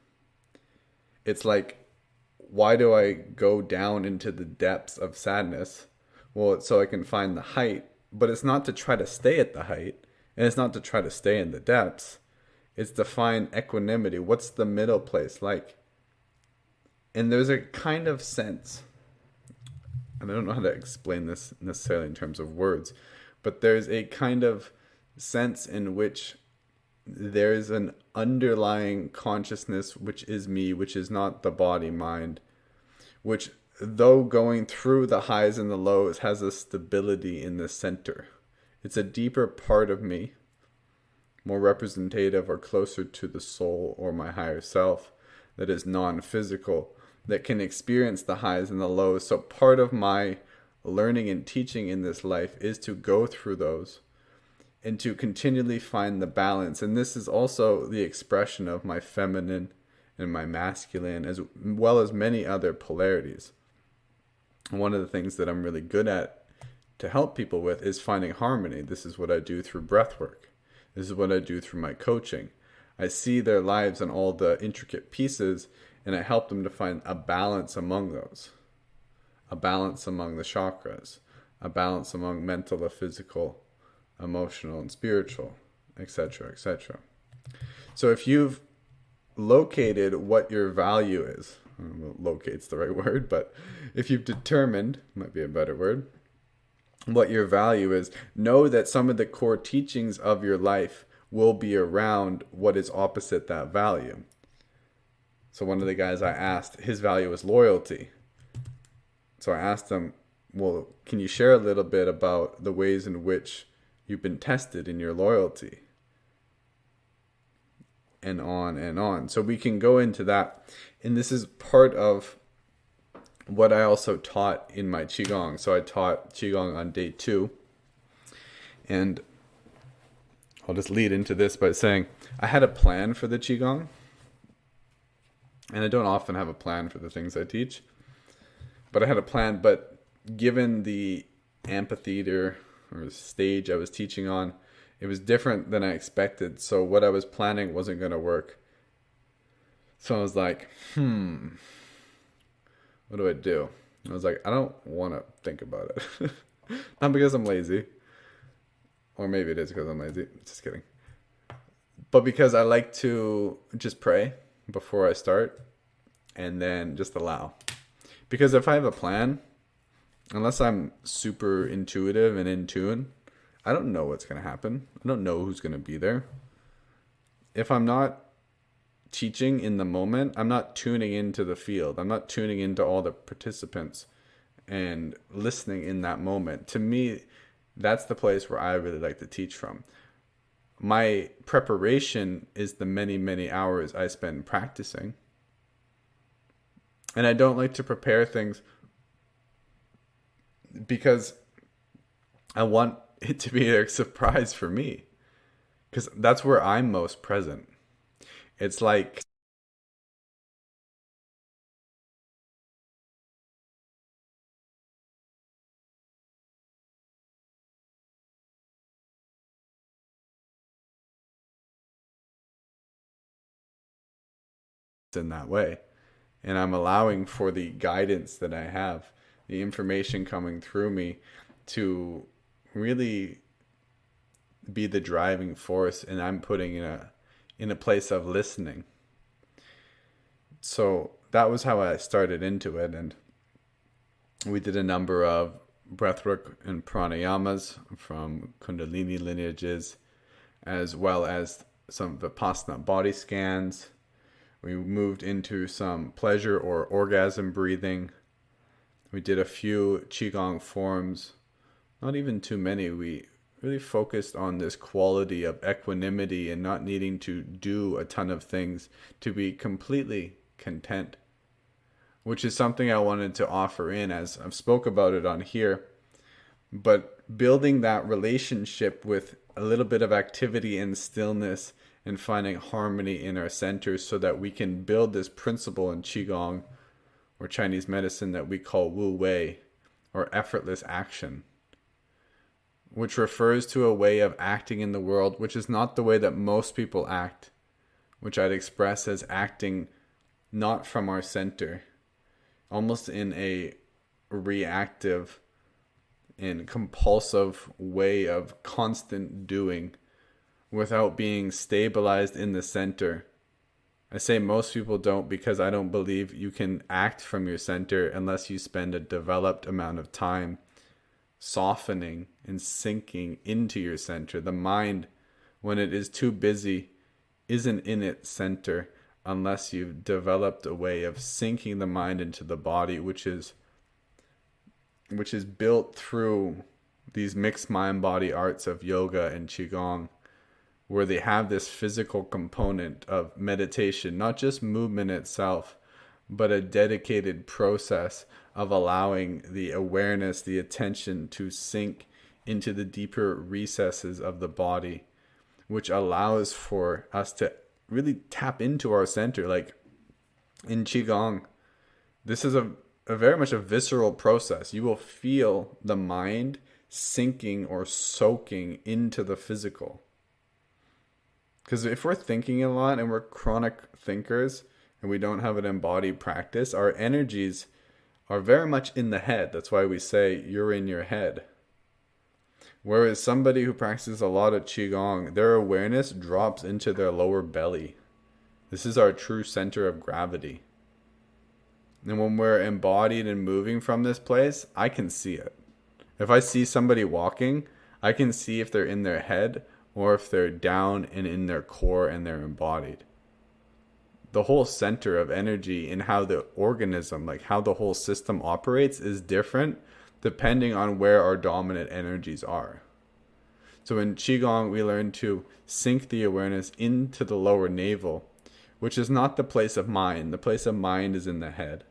It's like, why do I go down into the depths of sadness? Well, it's so I can find the height, but it's not to try to stay at the height, and it's not to try to stay in the depths. It's to find equanimity. What's the middle place like? And there's a kind of sense, and I don't know how to explain this necessarily in terms of words, but there's a kind of sense in which there's an underlying consciousness which is me, which is not the body mind, which, though going through the highs and the lows, has a stability in the center. It's a deeper part of me, more representative or closer to the soul or my higher self, that is non-physical, that can experience the highs and the lows. So part of my learning and teaching in this life is to go through those and to continually find the balance. And this is also the expression of my feminine and my masculine, as well as many other polarities. And one of the things that I'm really good at to help people with is finding harmony. This is what I do through breath work. This is what I do through my coaching. I see their lives and all the intricate pieces, and I help them to find a balance among those. A balance among the chakras. A balance among mental, physical, emotional, and spiritual, etc., etc. So if you've located what your value is, I don't know if locate's the right word, but if you've determined, might be a better word, what your value is, know that some of the core teachings of your life will be around what is opposite that value. So one of the guys I asked, his value was loyalty. So I asked him, well, can you share a little bit about the ways in which you've been tested in your loyalty? And on and on. So we can go into that. And this is part of what I also taught in my Qigong. So I taught Qigong on day 2. And I'll just lead into this by saying I had a plan for the Qigong. And I don't often have a plan for the things I teach. But I had a plan. But given the amphitheater or stage I was teaching on, it was different than I expected. So what I was planning wasn't going to work. So I was like, what do I do? I was like, I don't want to think about it. Not because I'm lazy. Or maybe it is because I'm lazy. Just kidding. But because I like to just pray before I start. And then just allow. Because if I have a plan, unless I'm super intuitive and in tune, I don't know what's going to happen. I don't know who's going to be there. If I'm not teaching in the moment, I'm not tuning into the field. I'm not tuning into all the participants and listening in that moment. To me, that's the place where I really like to teach from. My preparation is the many, many hours I spend practicing. And I don't like to prepare things because I want it to be a surprise for me. Because that's where I'm most present. It's like in that way. And I'm allowing for the guidance that I have, the information coming through me to really be the driving force, and I'm putting in a place of listening. So that was how I started into it, and we did a number of breathwork and pranayamas from Kundalini lineages, as well as some Vipassana body scans. We moved into some pleasure or orgasm breathing. We did a few Qigong forms, not even too many. We really focused on this quality of equanimity and not needing to do a ton of things to be completely content, which is something I wanted to offer in, as I've spoke about it on here. But building that relationship with a little bit of activity and stillness and finding harmony in our centers so that we can build this principle in Qigong or Chinese medicine that we call Wu Wei, or effortless action, which refers to a way of acting in the world which is not the way that most people act, which I'd express as acting not from our center, almost in a reactive and compulsive way of constant doing without being stabilized in the center. I say most people don't because I don't believe you can act from your center unless you spend a developed amount of time softening and sinking into your center. The mind, when it is too busy, isn't in its center unless you've developed a way of sinking the mind into the body, which is built through these mixed mind-body arts of yoga and qigong, where they have this physical component of meditation, not just movement itself, but a dedicated process of allowing the awareness, the attention to sink into the deeper recesses of the body, which allows for us to really tap into our center. Like in qigong, this is a very much a visceral process. You will feel the mind sinking or soaking into the physical. Because if we're thinking a lot and we're chronic thinkers and we don't have an embodied practice, our energies are very much in the head. That's why we say you're in your head. Whereas somebody who practices a lot of qigong, their awareness drops into their lower belly. This is our true center of gravity. And when we're embodied and moving from this place, I can see it. If I see somebody walking, I can see if they're in their head or if they're down and in their core and they're embodied. The whole center of energy and how the organism, like how the whole system operates, is different depending on where our dominant energies are. So in qigong, we learn to sink the awareness into the lower navel, which is not the place of mind. The place of mind is in the head.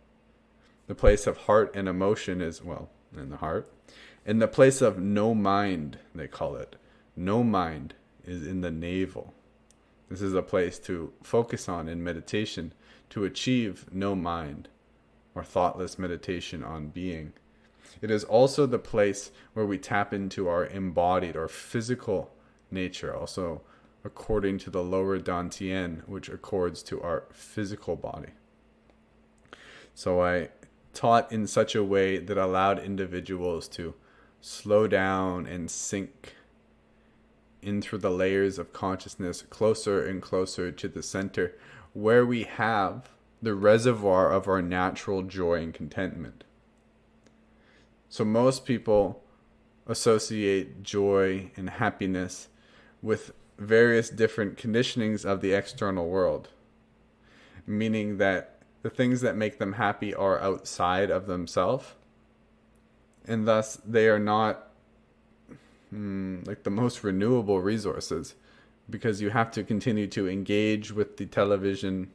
The place of heart and emotion is, well, in the heart. And the place of no mind, they call it, no mind, is in the navel. This is a place to focus on in meditation, to achieve no mind, or thoughtless meditation on being. It is also the place where we tap into our embodied or physical nature, also according to the lower Dantian, which accords to our physical body. So I taught in such a way that allowed individuals to slow down and sink in through the layers of consciousness closer and closer to the center, where we have the reservoir of our natural joy and contentment. So most people associate joy and happiness with various different conditionings of the external world, meaning that the things that make them happy are outside of themselves, and thus they are not like the most renewable resources, because you have to continue to engage with the television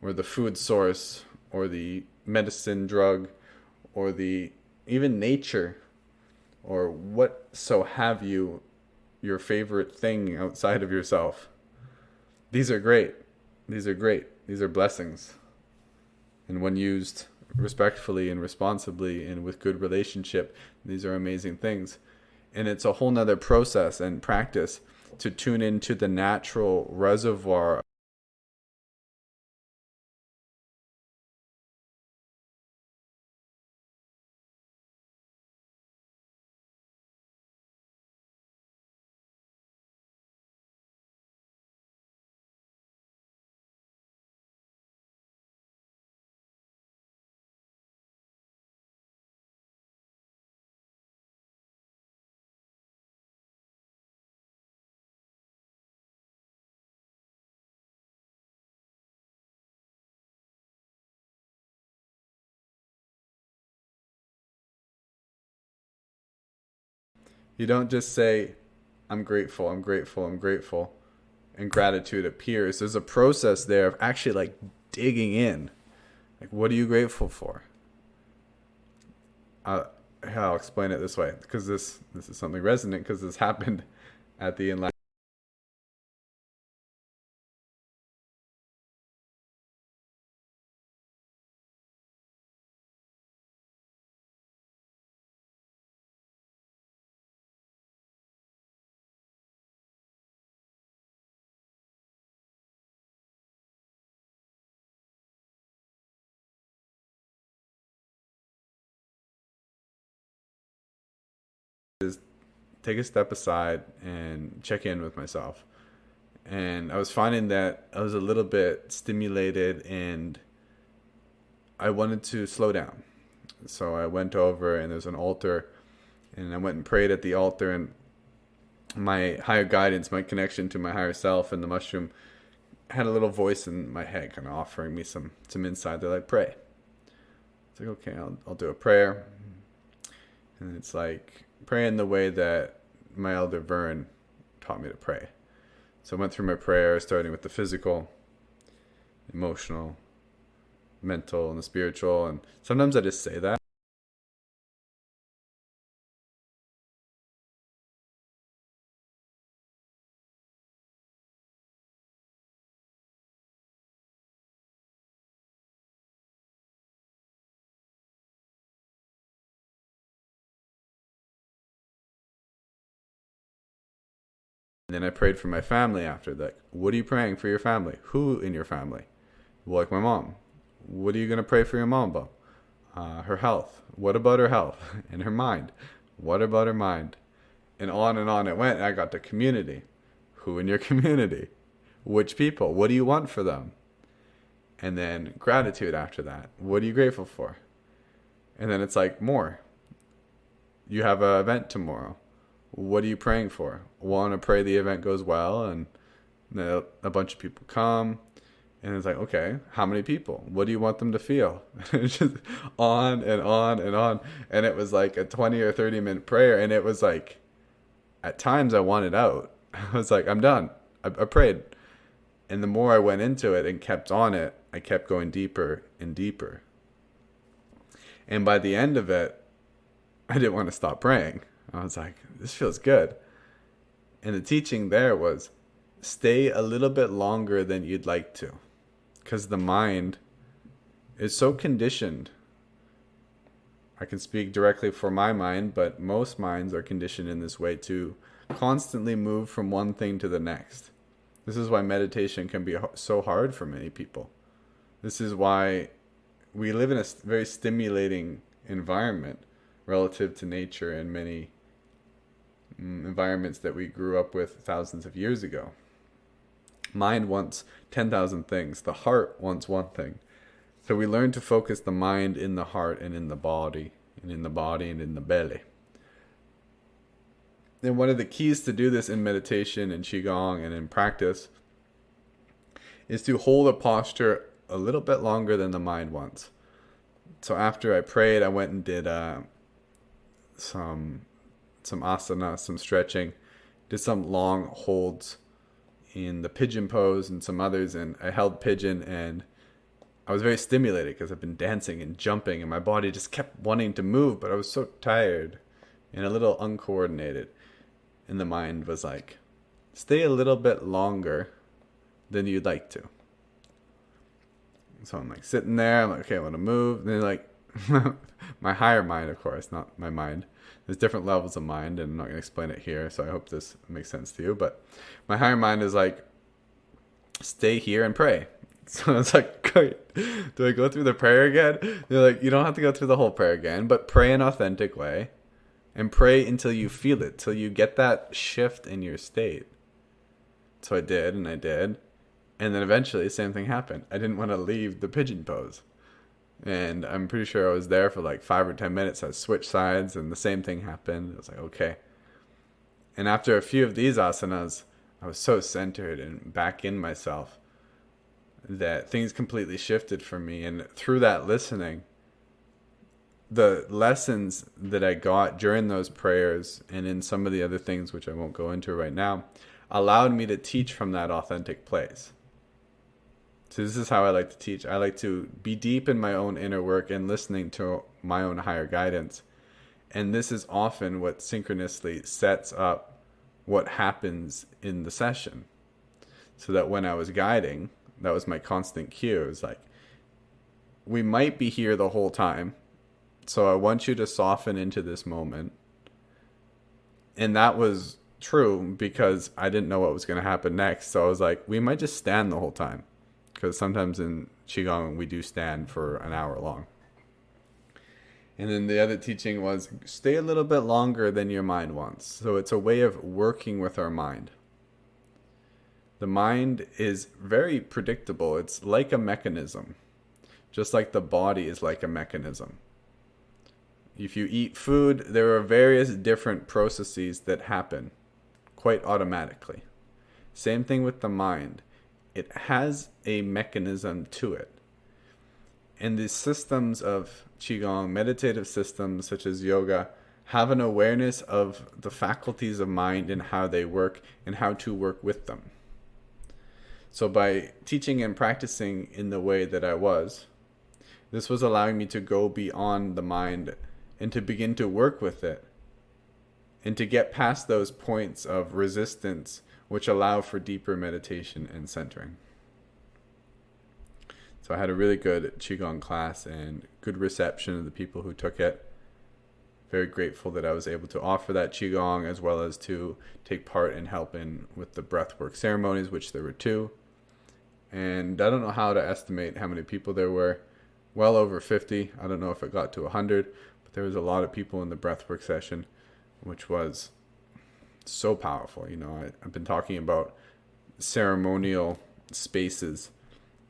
or the food source or the medicine drug or the even nature or what so have you, your favorite thing outside of yourself. These are great. These are blessings. And when used respectfully and responsibly and with good relationship, these are amazing things. And it's a whole nother process and practice to tune into the natural reservoir You don't just say, I'm grateful, I'm grateful, I'm grateful, and gratitude appears. There's a process there of actually like digging in. Like, what are you grateful for? I'll explain it this way, because this is something resonant, because this happened at the Enliven. Is take a step aside and check in with myself. And I was finding that I was a little bit stimulated and I wanted to slow down. So I went over and there's an altar and I went and prayed at the altar, and my higher guidance, my connection to my higher self and the mushroom had a little voice in my head kind of offering me some insight. They're like, pray. It's like, okay, I'll do a prayer. And it's like, pray in the way that my elder Vern taught me to pray. So I went through my prayer, starting with the physical, emotional, mental, and the spiritual. And sometimes I just say that. And then I prayed for my family after that. What are you praying for your family? Who in your family? Well, like my mom. What are you going to pray for your mom about? Her health. What about her health? And her mind. What about her mind? And on it went. I got to community. Who in your community? Which people? What do you want for them? And then gratitude after that. What are you grateful for? And then it's like more. You have an event tomorrow. What are you praying for? Want to pray the event goes well and a bunch of people come. And it's like, okay, how many people? What do you want them to feel? It's just on and on and on. And it was like a 20 or 30-minute prayer. And it was like, at times I wanted out. I was like, I'm done. I prayed. And the more I went into it and kept on it, I kept going deeper and deeper. And by the end of it, I didn't want to stop praying. I was like, this feels good. And the teaching there was, stay a little bit longer than you'd like to. Because the mind is so conditioned. I can speak directly for my mind, but most minds are conditioned in this way to constantly move from one thing to the next. This is why meditation can be so hard for many people. This is why we live in a very stimulating environment relative to nature and many environments that we grew up with thousands of years ago. Mind wants 10,000 things. The heart wants one thing. So we learn to focus the mind in the heart and in the body, and in the body and in the belly. And one of the keys to do this in meditation and Qigong and in practice is to hold a posture a little bit longer than the mind wants. So after I prayed, I went and did some asana, some stretching, did some long holds in the pigeon pose and some others, and I held pigeon and I was very stimulated because I've been dancing and jumping and my body just kept wanting to move, but I was so tired and a little uncoordinated. And the mind was like, stay a little bit longer than you'd like to. So I'm like sitting there, I'm like, okay, I want to move. And then like my higher mind, of course, not my mind. There's different levels of mind, and I'm not going to explain it here, so I hope this makes sense to you. But my higher mind is like, stay here and pray. So it's like, great. Do I go through the prayer again? They're like, you don't have to go through the whole prayer again, but pray in an authentic way. And pray until you feel it, till you get that shift in your state. So I did, and I did. And then eventually, the same thing happened. I didn't want to leave the pigeon pose. And I'm pretty sure I was there for like 5 or 10 minutes. I switched sides, and the same thing happened. I was like, okay. And after a few of these asanas, I was so centered and back in myself that things completely shifted for me. And through that listening, the lessons that I got during those prayers and in some of the other things, which I won't go into right now, allowed me to teach from that authentic place. So this is how I like to teach. I like to be deep in my own inner work and listening to my own higher guidance. And this is often what synchronously sets up what happens in the session. So that when I was guiding, that was my constant cue. It was like, we might be here the whole time, so I want you to soften into this moment. And that was true because I didn't know what was going to happen next. So I was like, we might just stand the whole time. Because sometimes in Qigong, we do stand for an hour long. And then the other teaching was stay a little bit longer than your mind wants. So it's a way of working with our mind. The mind is very predictable. It's like a mechanism. Just like the body is like a mechanism. If you eat food, there are various different processes that happen quite automatically. Same thing with the mind. It has a mechanism to it. And the systems of Qigong, meditative systems such as yoga, have an awareness of the faculties of mind and how they work and how to work with them. So by teaching and practicing in the way that I was, this was allowing me to go beyond the mind and to begin to work with it and to get past those points of resistance which allow for deeper meditation and centering. So I had a really good Qigong class and good reception of the people who took it. Very grateful that I was able to offer that Qigong as well as to take part in helping with the breathwork ceremonies, which there were 2. And I don't know how to estimate how many people there were. Well over 50. I don't know if it got to 100, but there was a lot of people in the breathwork session, which was so powerful. I've been talking about ceremonial spaces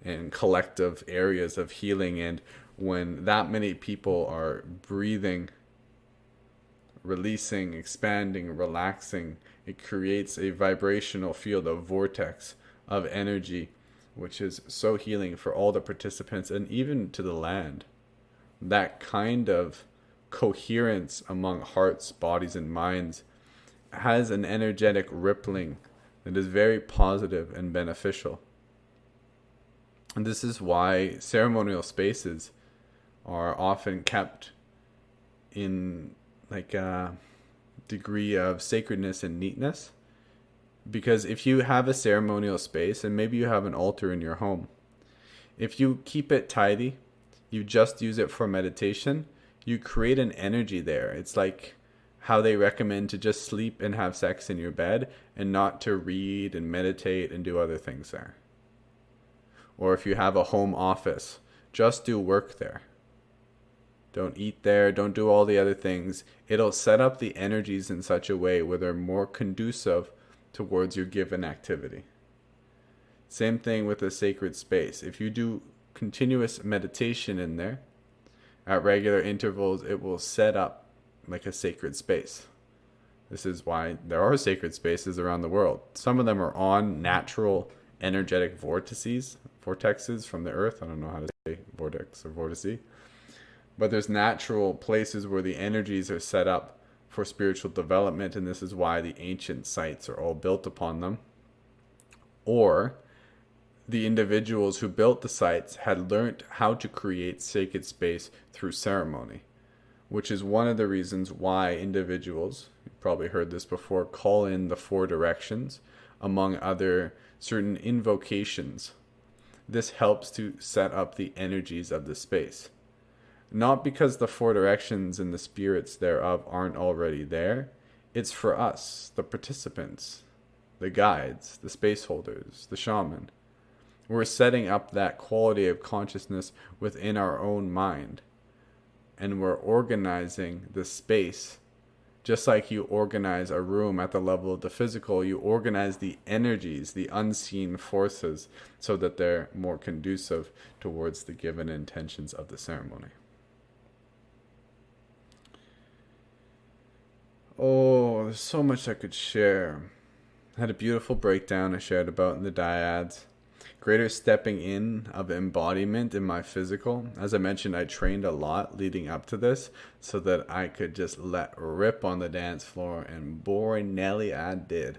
and collective areas of healing, and when that many people are breathing, releasing, expanding, relaxing, it creates a vibrational field, a vortex of energy, which is so healing for all the participants and even to the land. That kind of coherence among hearts, bodies, and minds has an energetic rippling that is very positive and beneficial. And this is why ceremonial spaces are often kept in like a degree of sacredness and neatness. Because if you have a ceremonial space, and maybe you have an altar in your home, if you keep it tidy, you just use it for meditation, you create an energy there. It's like how they recommend to just sleep and have sex in your bed and not to read and meditate and do other things there. Or if you have a home office, just do work there. Don't eat there, don't do all the other things. It'll set up the energies in such a way where they're more conducive towards your given activity. Same thing with a sacred space. If you do continuous meditation in there, at regular intervals, it will set up like a sacred space. This is why there are sacred spaces around the world. Some of them are on natural energetic vortices from the earth. I don't know how to say vortex or vortice. But there's natural places where the energies are set up for spiritual development, and this is why the ancient sites are all built upon them. Or the individuals who built the sites had learned how to create sacred space through ceremony, which is one of the reasons why individuals, you've probably heard this before, call in the 4 directions, among other certain invocations. This helps to set up the energies of the space. Not because the 4 directions and the spirits thereof aren't already there. It's for us, the participants, the guides, the space holders, the shaman. We're setting up that quality of consciousness within our own mind. And we're organizing the space. Just like you organize a room at the level of the physical, you organize the energies, the unseen forces, so that they're more conducive towards the given intentions of the ceremony. Oh, there's so much I could share. I had a beautiful breakdown I shared about in the dyads. greater stepping in of embodiment in my physical. As I mentioned, I trained a lot leading up to this so that I could just let rip on the dance floor, and boy Nelly, I did.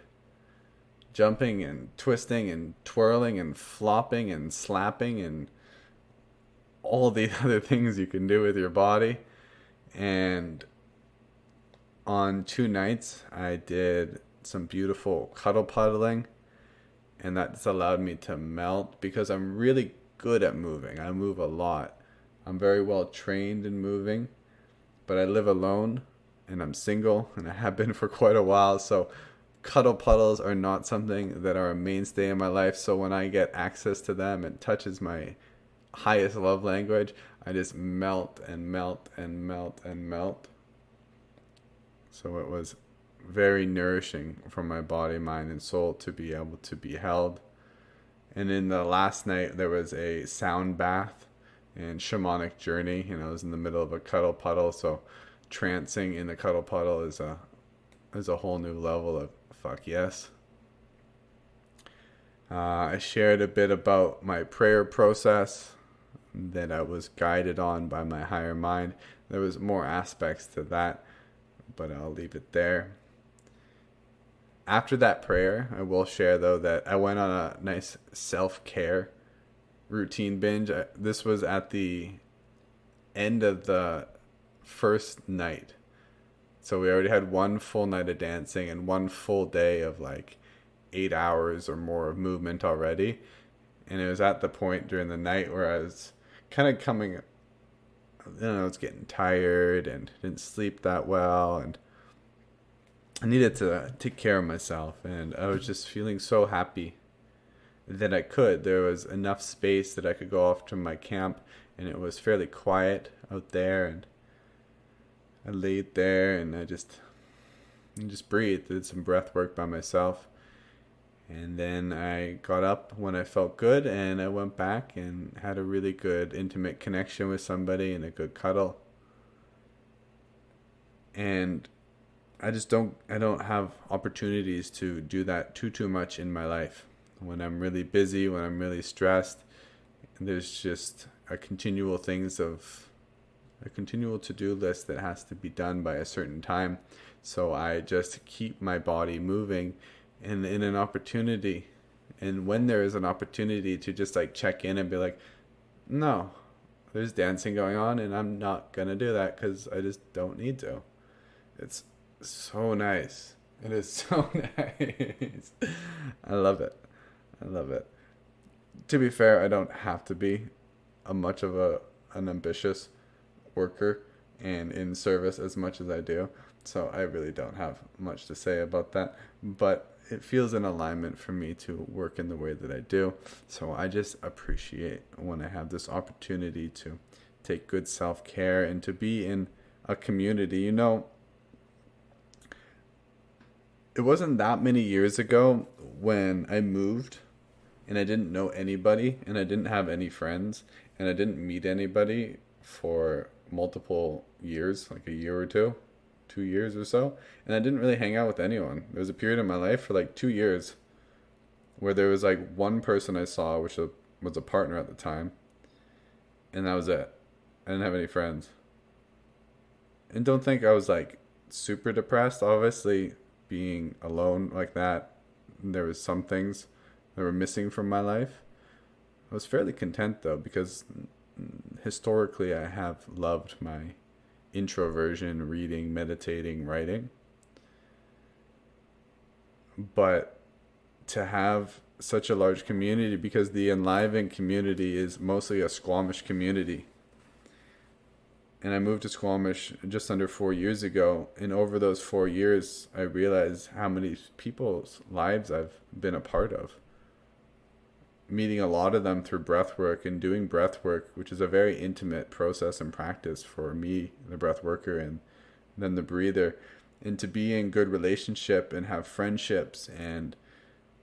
Jumping and twisting and twirling and flopping and slapping and all the other things you can do with your body. And on 2 nights, I did some beautiful cuddle puddling, and that's allowed me to melt because I'm really good at moving. I move a lot. I'm very well trained in moving, but I live alone and I'm single, and I have been for quite a while. So cuddle puddles are not something that are a mainstay in my life. So when I get access to them, it touches my highest love language. I just melt and melt and melt and melt. So it was very nourishing for my body, mind, and soul to be able to be held. And in the last night, there was a sound bath and shamanic journey. You know, I was in the middle of a cuddle puddle, so trancing in the cuddle puddle is a whole new level of fuck yes. I shared a bit about my prayer process that I was guided on by my higher mind. There was more aspects to that, but I'll leave it there. After that prayer, I will share though that I went on a nice self-care routine binge. This was at the end of the first night. So we already had one full night of dancing and one full day of like 8 hours or more of movement already. And it was at the point during the night where I was kind of coming, I was getting tired and didn't sleep that well, and I needed to take care of myself, and I was just feeling so happy that I could. There was enough space that I could go off to my camp, and it was fairly quiet out there, and I laid there and I just breathed, did some breath work by myself. And then I got up when I felt good, and I went back and had a really good intimate connection with somebody and a good cuddle. And I don't have opportunities to do that too much in my life. When I'm really busy, when I'm really stressed, there's just a continual to-do list that has to be done by a certain time. So I just keep my body moving in an opportunity. And when there is an opportunity to just like check in and be like, no, there's dancing going on and I'm not going to do that because I just don't need to. It's so nice. It is so nice. I love it. To be fair, I don't have to be much of an ambitious worker and in service as much as I do. So I really don't have much to say about that. But it feels in alignment for me to work in the way that I do. So I just appreciate when I have this opportunity to take good self-care and to be in a community. You know, it wasn't that many years ago when I moved and I didn't know anybody and I didn't have any friends and I didn't meet anybody for multiple years, like a year or two, 2 years or so. And I didn't really hang out with anyone. There was a period in my life for like 2 years where there was like one person I saw, which was a partner at the time. And that was it. I didn't have any friends. And don't think I was like super depressed. Obviously, being alone like that, there was some things that were missing from my life. I was fairly content though, because historically I have loved my introversion, reading, meditating, writing. But to have such a large community, because the Enliven community is mostly a Squamish community. And I moved to Squamish just under 4 years ago. And over those 4 years, I realized how many people's lives I've been a part of. Meeting a lot of them through breath work and doing breath work, which is a very intimate process and practice for me, the breath worker, and then the breather. And to be in good relationship and have friendships and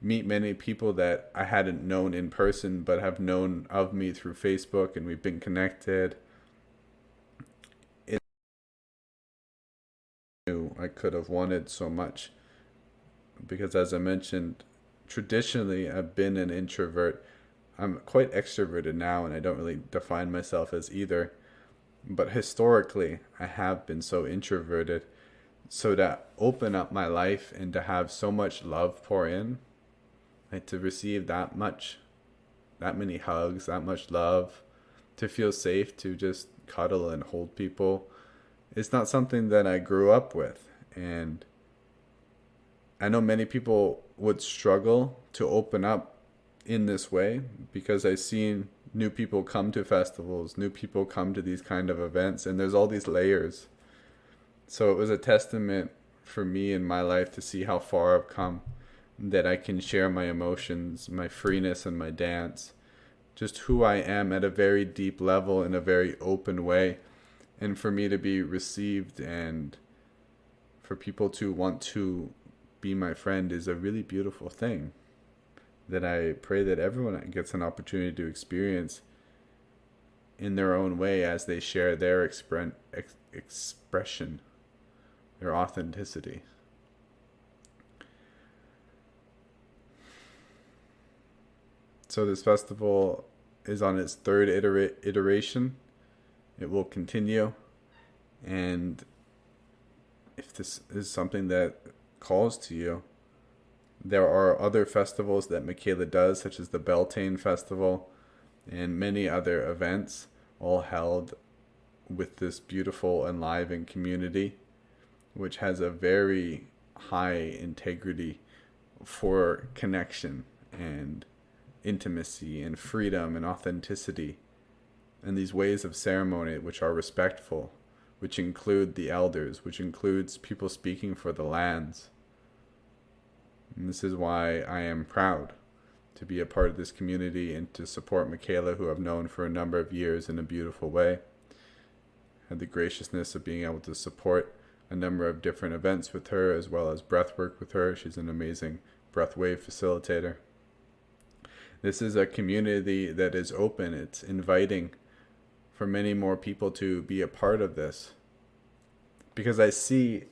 meet many people that I hadn't known in person but have known of me through Facebook, and we've been connected. I could have wanted so much, because as I mentioned, traditionally I've been an introvert. I'm quite extroverted now, and I don't really define myself as either. But historically, I have been so introverted. So to open up my life and to have so much love pour in, like to receive that much, that many hugs, that much love, to feel safe to just cuddle and hold people, it's not something that I grew up with. And I know many people would struggle to open up in this way, because I've seen new people come to festivals, new people come to these kind of events, and there's all these layers. So it was a testament for me in my life to see how far I've come, that I can share my emotions, my freeness, and my dance, just who I am at a very deep level in a very open way. And for me to be received and for people to want to be my friend is a really beautiful thing that I pray that everyone gets an opportunity to experience in their own way as they share their expression, their authenticity. So this festival is on its third iteration. It will continue. And if this is something that calls to you, there are other festivals that Michaela does, such as the Beltane Festival and many other events, all held with this beautiful Enliven community, which has a very high integrity for connection and intimacy and freedom and authenticity, and these ways of ceremony which are respectful, which include the elders, which includes people speaking for the lands. And this is why I am proud to be a part of this community and to support Michaela, who I've known for a number of years, in a beautiful way. I had the graciousness of being able to support a number of different events with her, as well as breathwork with her. She's an amazing breathwave facilitator. This is a community that is open. It's inviting for many more people to be a part of this, because I see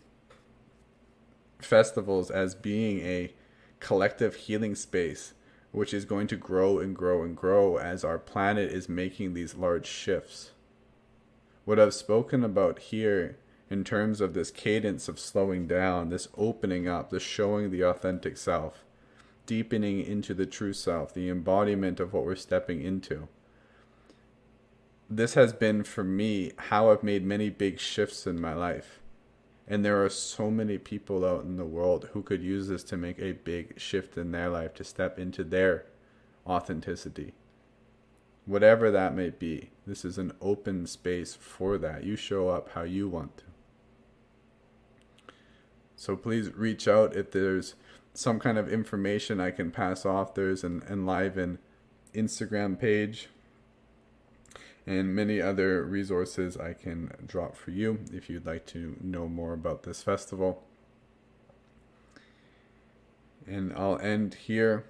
festivals as being a collective healing space which is going to grow and grow and grow as our planet is making these large shifts. What I've spoken about here in terms of this cadence of slowing down, this opening up, this showing the authentic self, deepening into the true self, the embodiment of what we're stepping into. This has been for me how I've made many big shifts in my life. And there are so many people out in the world who could use this to make a big shift in their life, to step into their authenticity. Whatever that may be, this is an open space for that. You show up how you want to. So please reach out if there's some kind of information I can pass off. There's an Enliven Instagram page and many other resources I can drop for you if you'd like to know more about this festival. And I'll end here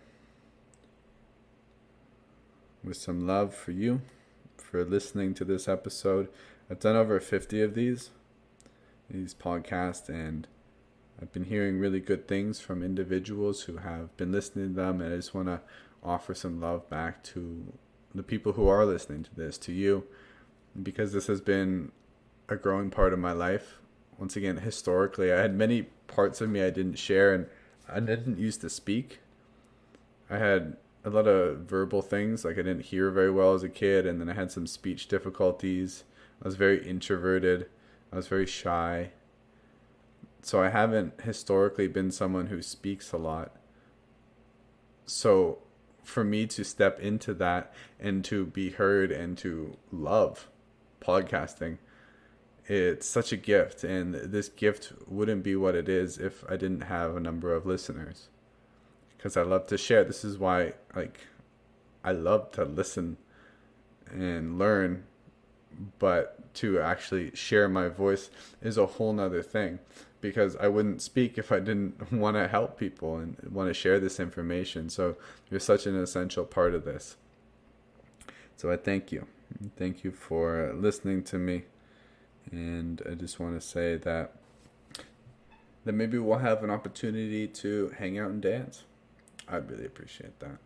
with some love for you for listening to this episode. I've done over 50 of these podcasts, and I've been hearing really good things from individuals who have been listening to them, and I just want to offer some love back to the people who are listening to this, to you, because this has been a growing part of my life. Once again, historically, I had many parts of me I didn't share, and I didn't used to speak. I had a lot of verbal things, like I didn't hear very well as a kid, and then I had some speech difficulties. I was very introverted. I was very shy. So I haven't historically been someone who speaks a lot. So for me to step into that and to be heard and to love podcasting, it's such a gift. And this gift wouldn't be what it is if I didn't have a number of listeners, because I love to share. This is why, I love to listen and learn, but to actually share my voice is a whole nother thing, because I wouldn't speak if I didn't want to help people and want to share this information. So you're such an essential part of this. So I thank you. Thank you for listening to me. And I just want to say that maybe we'll have an opportunity to hang out and dance. I'd really appreciate that.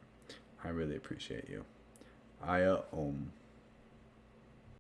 I really appreciate you. Aya Om.